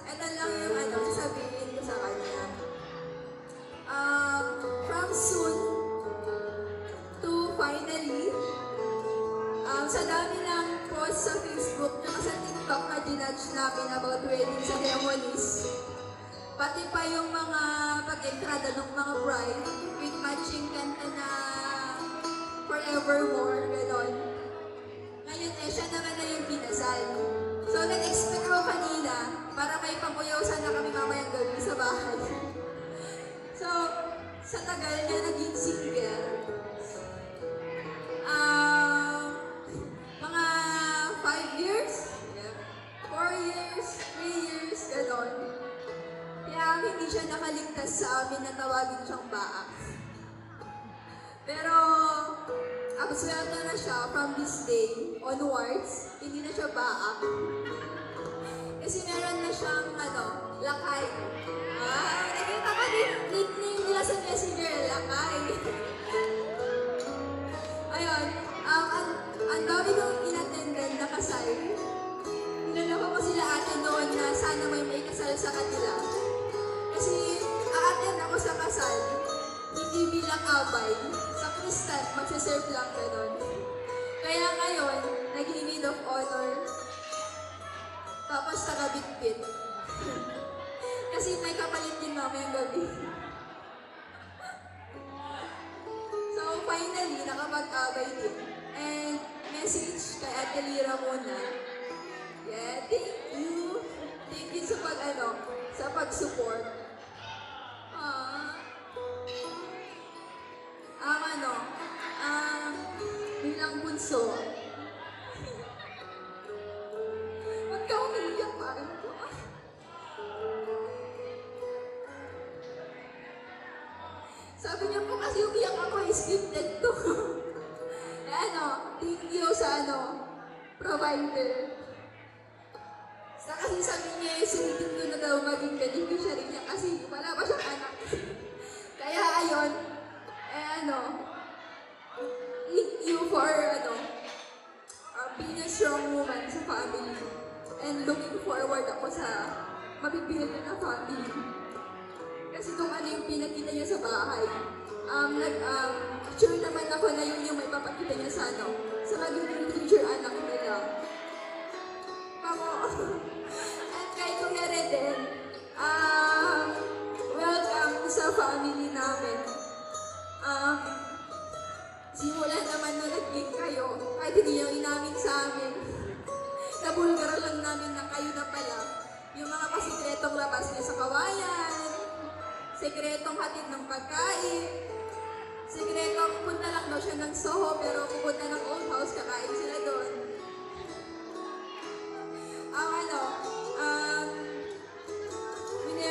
ito lang yung sasabihin ko sa kanya. From soon to finally, sa dami ng post sa Facebook at sa TikTok na dinudge namin about wedding ceremonies, pati pa yung mga pag-entrada ng mga bride with matching kanta na forevermore, gano'n. Ngayon siya naman na yung pinasal. So nag-expect ako kanina para may pamuyaw sana kami mamayang gabi sa bahay. So, sa tagal niya naging single, mga 5 years, 4 years, 3 years, gano'n. Kaya hindi siya nakaligtas sa amin na tawagin siyang baak. Pero, absuelto na siya from this day onwards, hindi na siya baak. Kasi meron na siyang, lakay. Nakita ko din, nickname nila sa messenger, lakay. Ayun, ang dami kong inattendan na kasal. Nilalaman ko sila ate noon na sana may kasal sa kanila. Kasi, ate attend ako sa kasal, hindi bilang abay. Sa kristal, magsaserve lang ganun. Kaya ngayon, naging maid of honor. Tapos nakabitbit. Kasi may kapalit din mamayang gabi. So finally, nakapag-abay din. And message kay Ate Lira muna. Yeah, thank you. Thank you sa sa pag-support. Bilang bunso. Huwag ka umiiyak, parang ko. Sabi niya po kasi umiyak ako, scripted to. Thank you sa provider. Kasi sabi niya, sulitin ko na daw maging beneficiary niya kasi wala pa siyang anak. Kaya ayun, thank you for being a strong woman sa family and looking forward ako sa mabibilang na family. Kasi kung ano yung pinakita niya sa bahay, sure naman ako na yun yung may papakita niya sa sa magiging future anak nila. At kay Kuya Reden, welcome sa family namin. Simula naman nung nag-gig kayo, kahit hindi nyo inamin sa amin, nabulgara lang namin na kayo na pala. Yung mga pasikretong labas niya sa kawayan, sikretong hatid ng pagkain, sikretong punta lang daw siya ng Soho pero pupunta ng old house, kakain sila doon.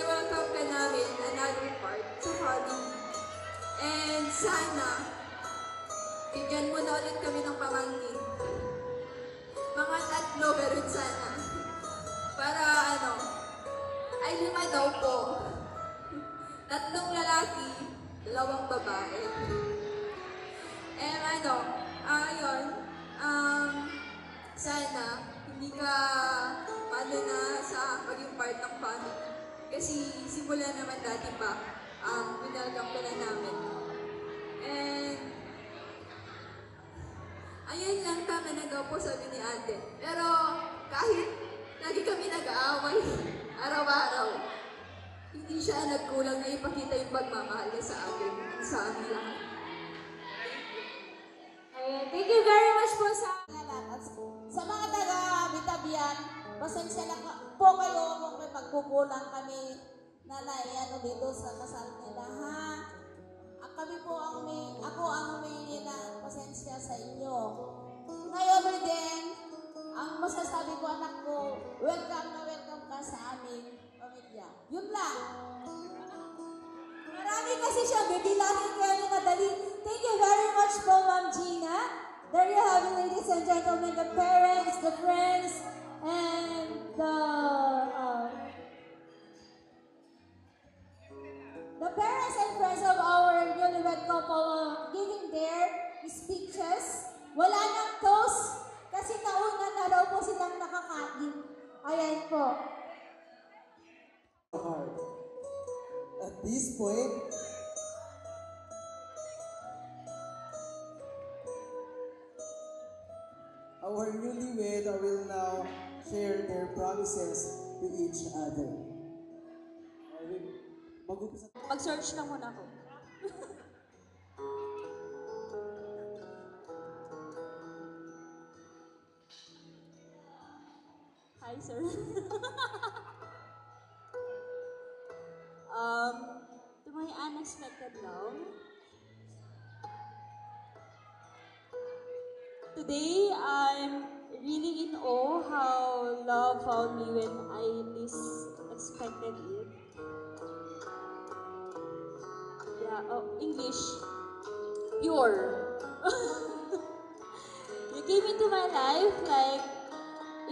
Welcome ka namin another part sa family. And sana, bigyan mo na ulit kami ng pamangkin. Mga 3 pero sana. Para ay 5 daw po. 3 lalaki, 2 babae. Ayun, sana, hindi ka na sa maging part ng family. Kasi simula naman dati pa, winelcome ka na namin. And, ayun lang, tama na daw po sabi ni ate. Pero, kahit lagi kami nag-aaway, araw-araw, hindi siya nagkulang na ipakita yung pagmamahal niya sa akin, sa amin lahat. Ayan, thank you very much po sa mga taga-Bitabian. Pasensya lang po kayo kung may pagkukulang kami na dito sa kasal nila, ha? Kami po ako ang humingi ng pasensya sa inyo. Ngayon din, ang masasabi ko anak ko, welcome na welcome ka sa aming pamilya. Yun lang. Marami kasi siya, bibilangin kaya ni madali. Thank you very much po, Ma'am Gina. There you have it, ladies and gentlemen, the parents, the friends, and the parents and friends of our newlywed couple giving their speeches. Wala nang toast kasi nauna na raw po silang nakakagin. Ayan po. At this point, our newlywed will now share their promises to each other. Mag-search na muna ako. Hi, sir. To my unexpected love, today I'm really in awe how love found me when I least expected it. English, pure. You came into my life like,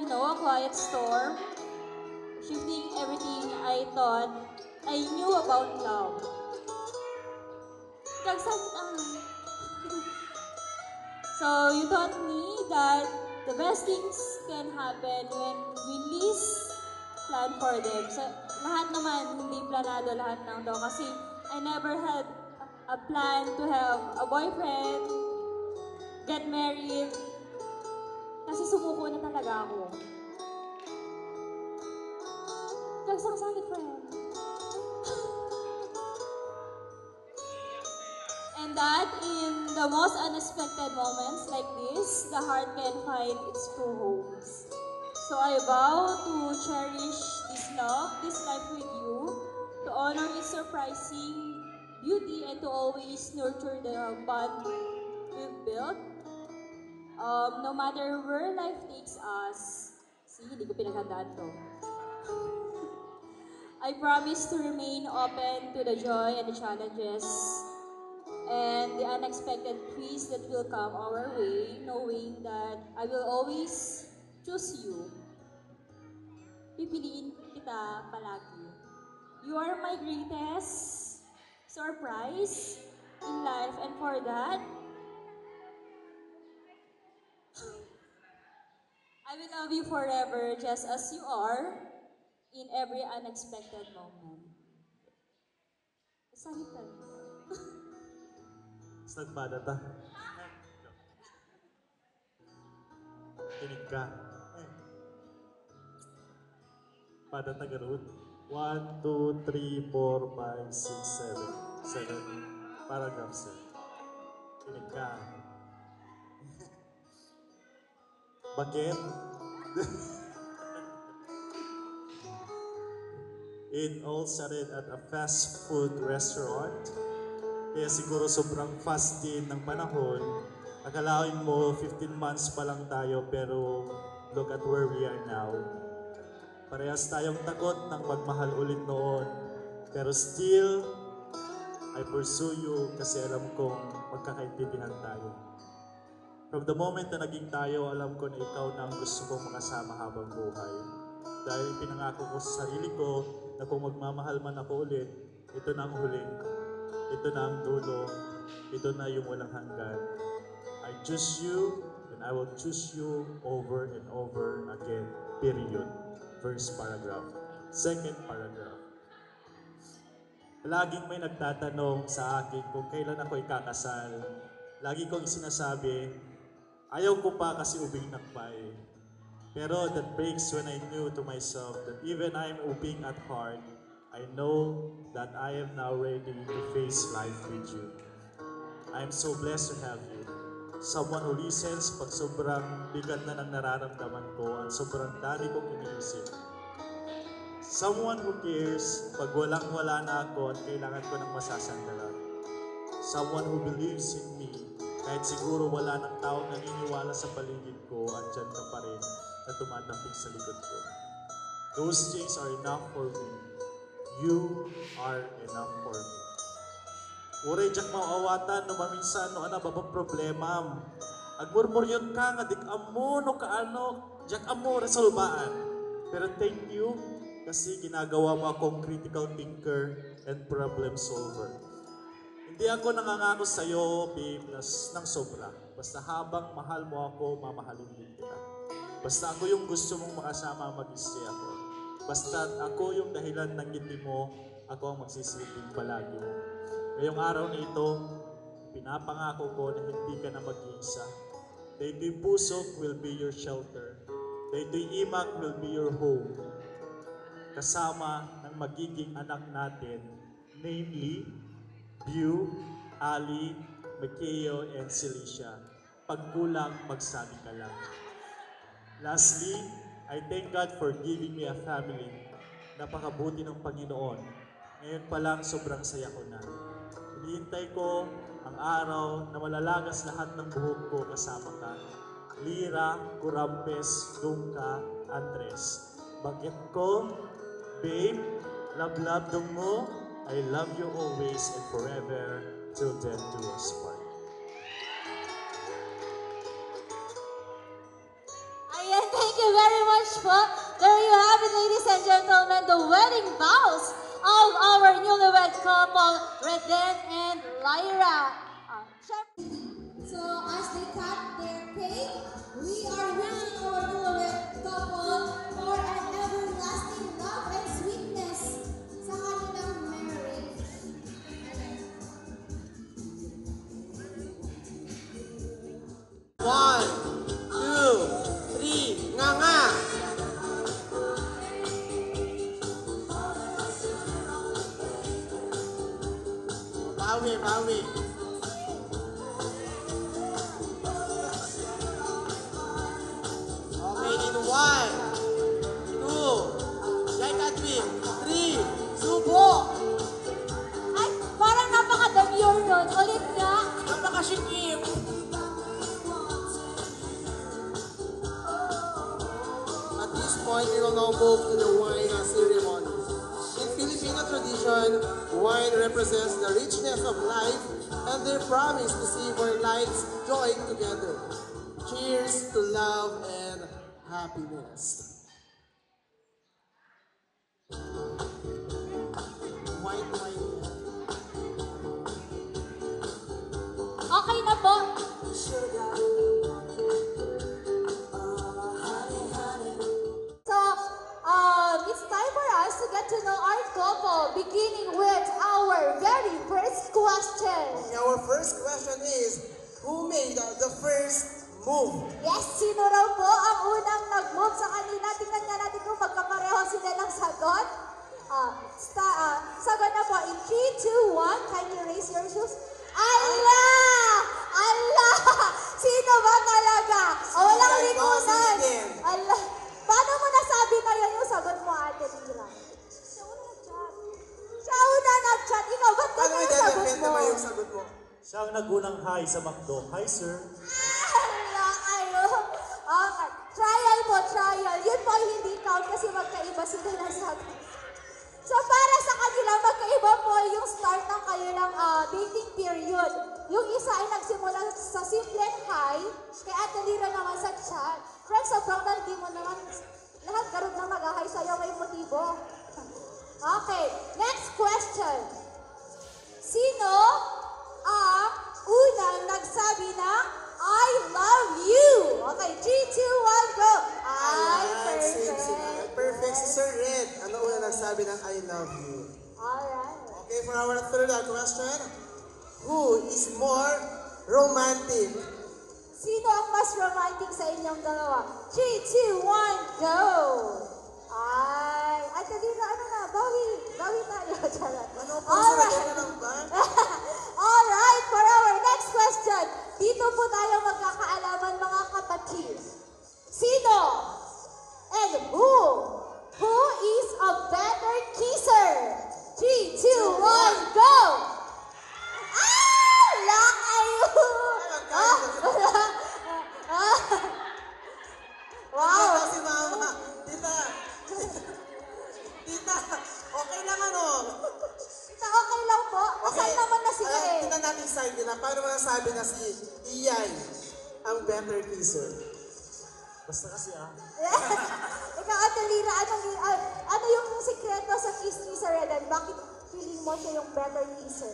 a quiet storm, shifting everything I thought I knew about love. So you taught me that the best things can happen when we least plan for them. So lahat naman, hindi planado lahat ng daw kasi I never had a plan to have a boyfriend, get married, kasi sumuko na talaga ako. Nagsakasakit, friend. And that in the most unexpected moments like this, the heart can find its true homes. So I vow to cherish this love, this life with you, to honor its surprising beauty, and to always nurture the bond we've built. No matter where life takes us, hindi ko pinaghandaan to. I promise to remain open to the joy and the challenges and the unexpected twists that will come our way, knowing that I will always choose you. Pipiliin kita palagi. You are my greatest surprise in life, and for that, I will love you forever just as you are in every unexpected moment. Sakit ka. Nagpada ta. Kinig ka. Pada ta garud. 1, 2, 3, 4, 5, 6, 7. 7 paragraphs. Kinig ka. Bakit? It all started at a fast food restaurant. Kaya siguro sobrang fast din ng panahon. Akalain mo 15 months pa lang tayo, pero look at where we are now. Parehas tayong takot ng magmahal ulit noon. Pero still, I pursue you kasi alam kong magkakaintindihan tayo. From the moment na naging tayo, alam ko na ikaw na ang gusto kong makasama habang buhay. Dahil pinangako ko sa sarili ko na kung magmamahal man ako ulit, ito na ang huling. Ito na ang dulo. Ito na yung walang hanggan. I choose you and I will choose you over and over again. Period. First paragraph. Second paragraph. Laging may nagtatanong sa akin kung kailan ako ikakasal. Lagi kong sinasabi, ayaw ko pa kasi ubing nakpay. Pero that breaks when I knew to myself that even I'm ubing at heart, I know that I am now ready to face life with you. I am so blessed to have you. Someone who listens pag sobrang bigat na ng nararamdaman ko at sobrang dami kong iniisip. Someone who cares pag walang-wala na ako at kailangan ko ng masasandalan. Someone who believes in me kahit siguro wala ng taong naniniwala sa paligid ko, andyan ka pa rin na tumatamping sa likod ko. Those things are enough for me. You are enough for me. Uray, jak mauawatan no maminsan no ana baba problema. Agmurmuryon ka nga dik amo no kaano, jak amo resolbaan. Pero thank you kasi ginagawa mo akong critical thinker and problem solver. Hindi ako nangangako sa iyo, babe, ng sobra. Basta habang mahal mo ako, mamahalin din kita. Basta ako yung gusto mong makasama, mag-stay ako. Basta ako yung dahilan ng ngiti mo, ako ang magsisilbing palagi mo. Ngayong araw na ito, pinapangako ko na hindi ka na mag-iisa. Daytoy Pusok will be your shelter. Daytoy Imak will be your home. Kasama ng magiging anak natin, namely, Bew, Ali, Makeo, and Celicia. Pagkulang, magsabi ka lang. Lastly, I thank God for giving me a family. Napakabuti ng Panginoon. Ngayon pa lang, sobrang saya ko na. Hinihintay ko ang araw na malalagas lahat ng buhok ko kasama ka. Lira, Curampes, Dungka, Andres. Bagit ko, babe, love dong mo, I love you always and forever till death do us part. Ayan, thank you very much po. There you have it, ladies and gentlemen, the wedding vows of our newlywed couple, Reden and Lyra. So as they cut their cake, we are wishing our newlywed couple for an everlasting love and sweetness sa kanilang marriage. Bawi, bawi. Okay, in 1, 2, Jai Katwin, 3, subo! Ay, parang napaka-demure nun. Ulit nga. Napakasikip! At this point, we will now move to the wine ceremony. In Filipino tradition, wine represents the richness of life and their promise to savor life's joy together. Cheers to love and happiness. White wine. Okay na po. So, it's time for us to get to know our couple, beginning with our very first question. Our first question is, who made the first move? Yes, sino raw po ang unang nag-move sa kanila? Tingnan nga natin kung magkapareho sila ng sagot. Sagot na po in 3, 2, 1. Can you raise your shoes? Allah! Allah! Sino ba talaga? Walang limunan. Allah! Paano mo nasabi na yan yung sagot mo, Ate Lira? Siya una nag-chat. Ikaw, ba't Paano ganyan yung sagot mo? naman yung sagot mo? Siya ang nagunang hi sa McDo. Hi, sir. Allah kayo. Okay. Trial po, trial. Yun po ay hindi count kasi magkaiba sila ng sagot. So para sa kanila, magkaiba po yung start ng kanilang dating period. Yung isa ay nagsimula sa simpleng hi, kay Ate Lira naman sa chat. Friends, sobrang hindi mo naman lahat garod na mag-hi sa'yo, may motibo. Okay, next question. Sino ang unang nagsabi ng I love you? Okay, 3, 2, 1, go! Perfect. Perfect si Sir Red. Ano una nagsabi ng I love you? Alright. Okay, for our third question, who is more romantic? Sino ang mas romantic sa inyong dalawa? 3, 2, 1, go! Ay, Ate Lira, ano na? Bawi tayo. Alright. Alright, for our next question. Dito po tayo magkakaalaman, mga kapatid. Sino and who is a better kisser? 3, 2, 1, go! Ah! Lakayo! Wow! Si Mama. Tita, okay lang ano? Tita, okay lang po. Kasal naman na sila eh. Tingnan natin side nila. Paano mo nasabi na si Iyay ang better kisser? Basta kasi Ikaw, Ate Lira, ano yung sikreto sa kiss ni Sir Eden? Bakit feeling mo siya yung better kisser?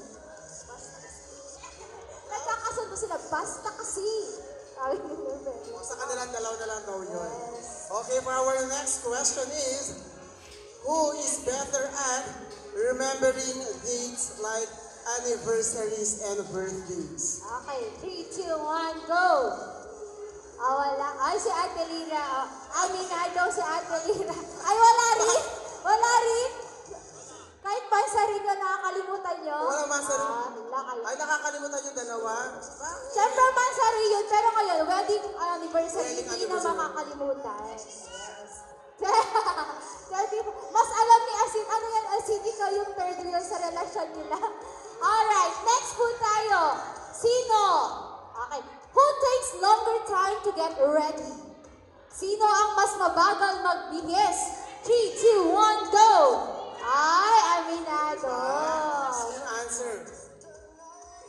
Nagkakasundo sila, basta kasi. Sa kanilang dalaw na lang daw yun. Okay, for our next question is, who is better at remembering dates like anniversaries and birthdays? Okay, 3, 2, 1, go! Wala. Ay, si Ate Lira. Aminado si Ate Lira. Ay, wala rin. Wala rin. Kahit bansarin nyo, nakakalimutan nyo. Wala bansarin. Ay, nakakalimutan yung dalawa. Siyempre, bansari yun. Pero ngayon, wedding anniversary, hindi na makakalimutan. Mas alam ni Asin, ano yan, Asin? Ikaw yung third wheel sa relasyon nila. Alright, next po tayo. Sino? Okay. Who takes longer time to get ready? Sino ang mas mabagal magbihis? 3, 2, 1, go! Ay, aminado. Yung answer.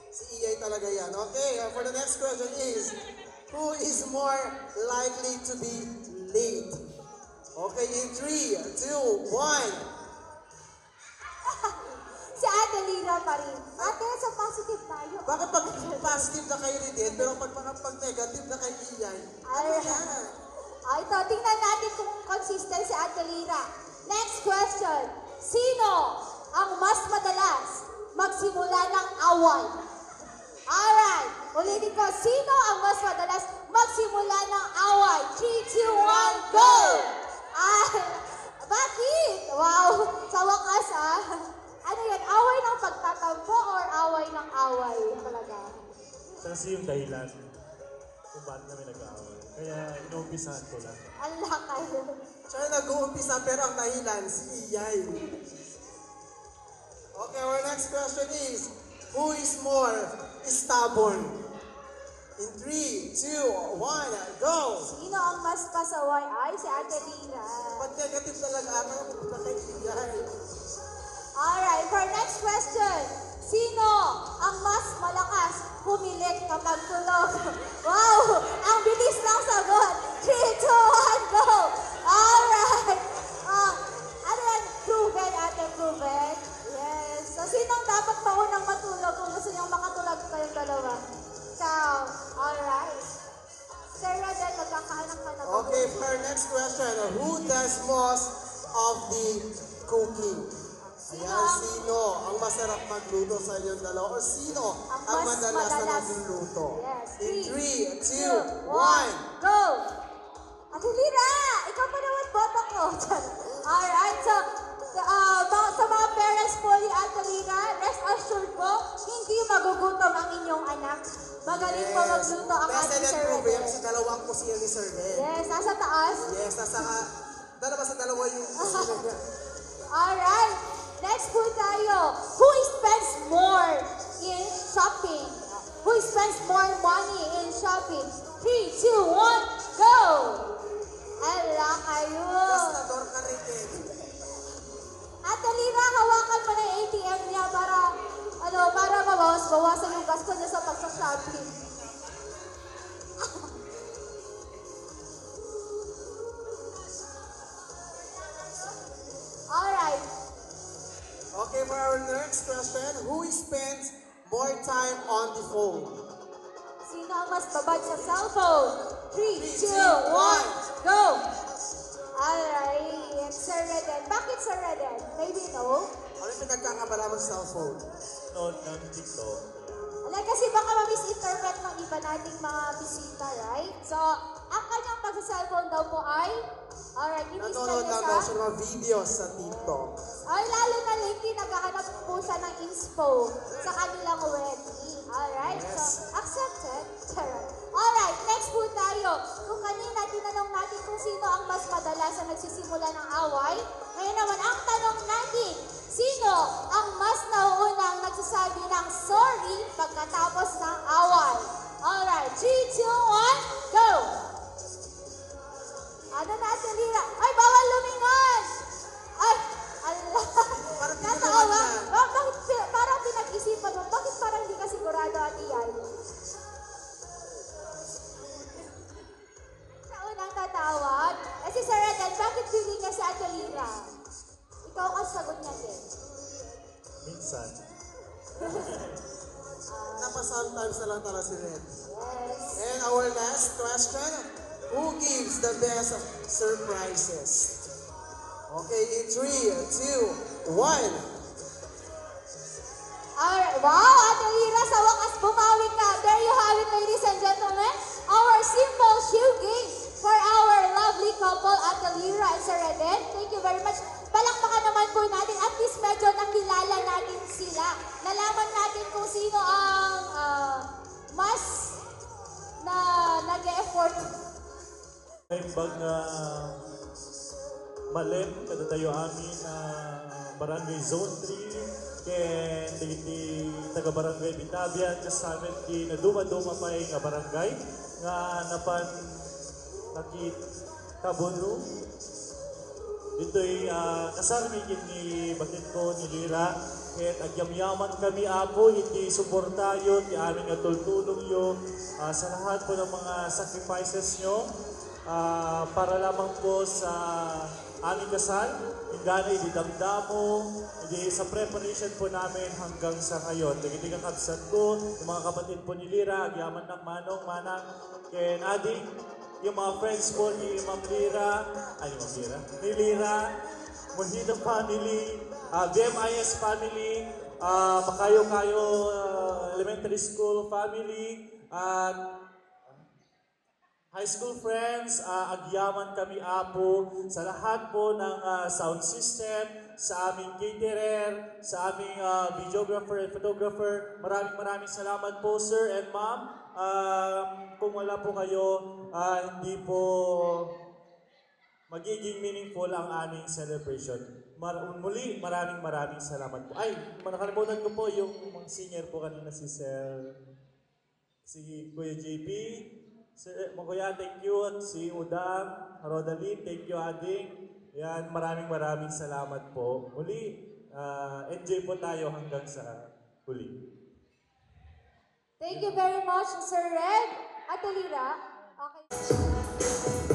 Si Iyay talaga yan. Okay, for the next question is, who is more likely to be late? Okay, in 3, 2, 1. Si Ate Lira pa rin. Ate, sa positive tayo. Bakit pag positive na kayo ni Din, pero pag negative na kay Iyay? Ano yan? Ito, tingnan natin kung consistent si Ate Lira. Next question. Sino ang mas madalas magsimula ng away? Alright. Ulitin ko. Sino ang mas madalas magsimula ng away? 3, 2, 1, go! Ay, bakit? Wow. Sa wakas Ano yan? Away ng pagtatampo or away ng away talaga. Siya kasi yung dahilan kung bakit kami nag-aaway. Kaya inuumpisahan ko lang. Ang lakay. Siya nag-uumpisa pero ang dahilan, si Iyay. Okay, our next question is, who is more stubborn? In 3, 2, 1, go! Sino ang mas pasaway? Ay, si Ate Lira. Ba't negative talaga ako na kay Iyay? Alright, for next question. Sino ang mas malakas pumilit kapag tulog? Wow! Ang bilis ng sagot! 3, 2, 1, go! Alright! Ano yan? Proven, ate, proven. Yes. So, sinong dapat maunang matulog kung gusto niyong makatulog kayong dalawa? Ciao. Alright. Sir Rodel, magkakaanak ka na ba? Okay, for our next question, who does most of the cooking? Ayan, sino ang masarap magluto sa inyong dalawa? O sino ang madalas na magluluto? Yes. In 3, 2, 1, go! Ate Lira, ikaw pa naman boto ko. Alright, so, sa mga parents po ni Ate Lira, rest assured po, hindi magugutom ang inyong anak. Magaling po magluto ang ating Sir Rodel. Sa dalawang kusina ni Sir Rodel. Yes, nasa taas. Yes, dalawa sa dalawa yung kusina niya. Alright, next po tayo. Who spends more in shopping? Who spends more money in shopping? 3, 2, 1, go! Ala kayo. Gastador ka rin eh. Ate Lira, hawakan mo na yung ATM niya para mabawas-bawasan yung gasto niya sa pagsa-shopping. Alright. Okay, for our next question, who spends more time on the phone? Sino ang mas babad sa cellphone? 3, 2, 1, go! Alright, Sir Redden. Bakit Sir Redden? Maybe no? Ano yung pinagkakabala mo sa cellphone? Noon ng TikTok. Alay, kasi baka ma-misinterpret ng iba nating mga bisita, right? So, ang kanyang pag-cellphone daw po ay, alright, nanonood niya lang daw siya ng mga videos sa TikTok. Ay, lalo na lately, naghahanap po siya ng inspo sa kanilang wedding. Alright, so, accepted. Alright, next po tayo. Kung kanina, tinanong natin kung sino ang mas madalas na nagsisimula ng away. Ngayon naman, ang tanong natin, sino ang mas nauunang nagsasabi ng sorry pagkatapos ng away? Alright, 3, 2, 1, go! Ano natin, Lira? Ay, bawal lumingon! Ay, Allah! Natawa? Bakit parang pinag-isipan mo? Bakit parang hindi ka sigurado, Ate Yay? Sa unang tatawag, si Sir Redden, bakit pili niya si Ate Lira? Ikaw ang sagot niya din. Minsan. Sometimes na lang talaga si Red. Yes. And our last question, who gives the best surprises? Okay, in 3, 2, 1. Alright, wow, Ate Lira, sa wakas bumawi ka. There you have it, ladies and gentlemen. Our simple shoe game for our lovely couple, Ate Lira and Sir Redden. Thank you very much. Palakpakan naman po natin. At least medyo nakilala natin sila. Nalaman natin kung sino ang mas na nag-e-effort. Ay bag nga malim kada tayo amin barangay zone 3 ken diti taga barangay Bitabian kasama ki naduma-duma pa nga barangay nga napan nakitabono dito'y kasama ni batid ko ni Lira ket agyamyaman kami ako hindi suporta yun di amin nga tultulong yun sa lahat po ng mga sacrifices nyo para lamang po sa aming kasal, hindi ididamdamo, hindi sa preparation po namin hanggang sa ngayon. Hindi kakabsat ko, yung mga kapatid po ni Lira, agyaman ng Manong, Manang, ken Adi, yung mga friends po ni Ma'am Lira, ni Lira, Mojito family, BMIS family, Makayo-Kayo Elementary School family, at High school friends, agyaman kami apo sa lahat po ng sound system, sa aming caterer, sa aming videographer and photographer. Maraming salamat po sir and ma'am. Kung wala po kayo, hindi po magiging meaningful ang aming celebration. Muli, maraming salamat po. Ay, nakalimutan ko po yung mga senior po kanina si Kuya JP. Sir, Kuya, thank you. At si Udang, Rodalyn, thank you, Ading. Yan, maraming salamat po. Muli, enjoy po tayo hanggang sa huli. Thank you very much, Sir Red. Ate Lira. Okay.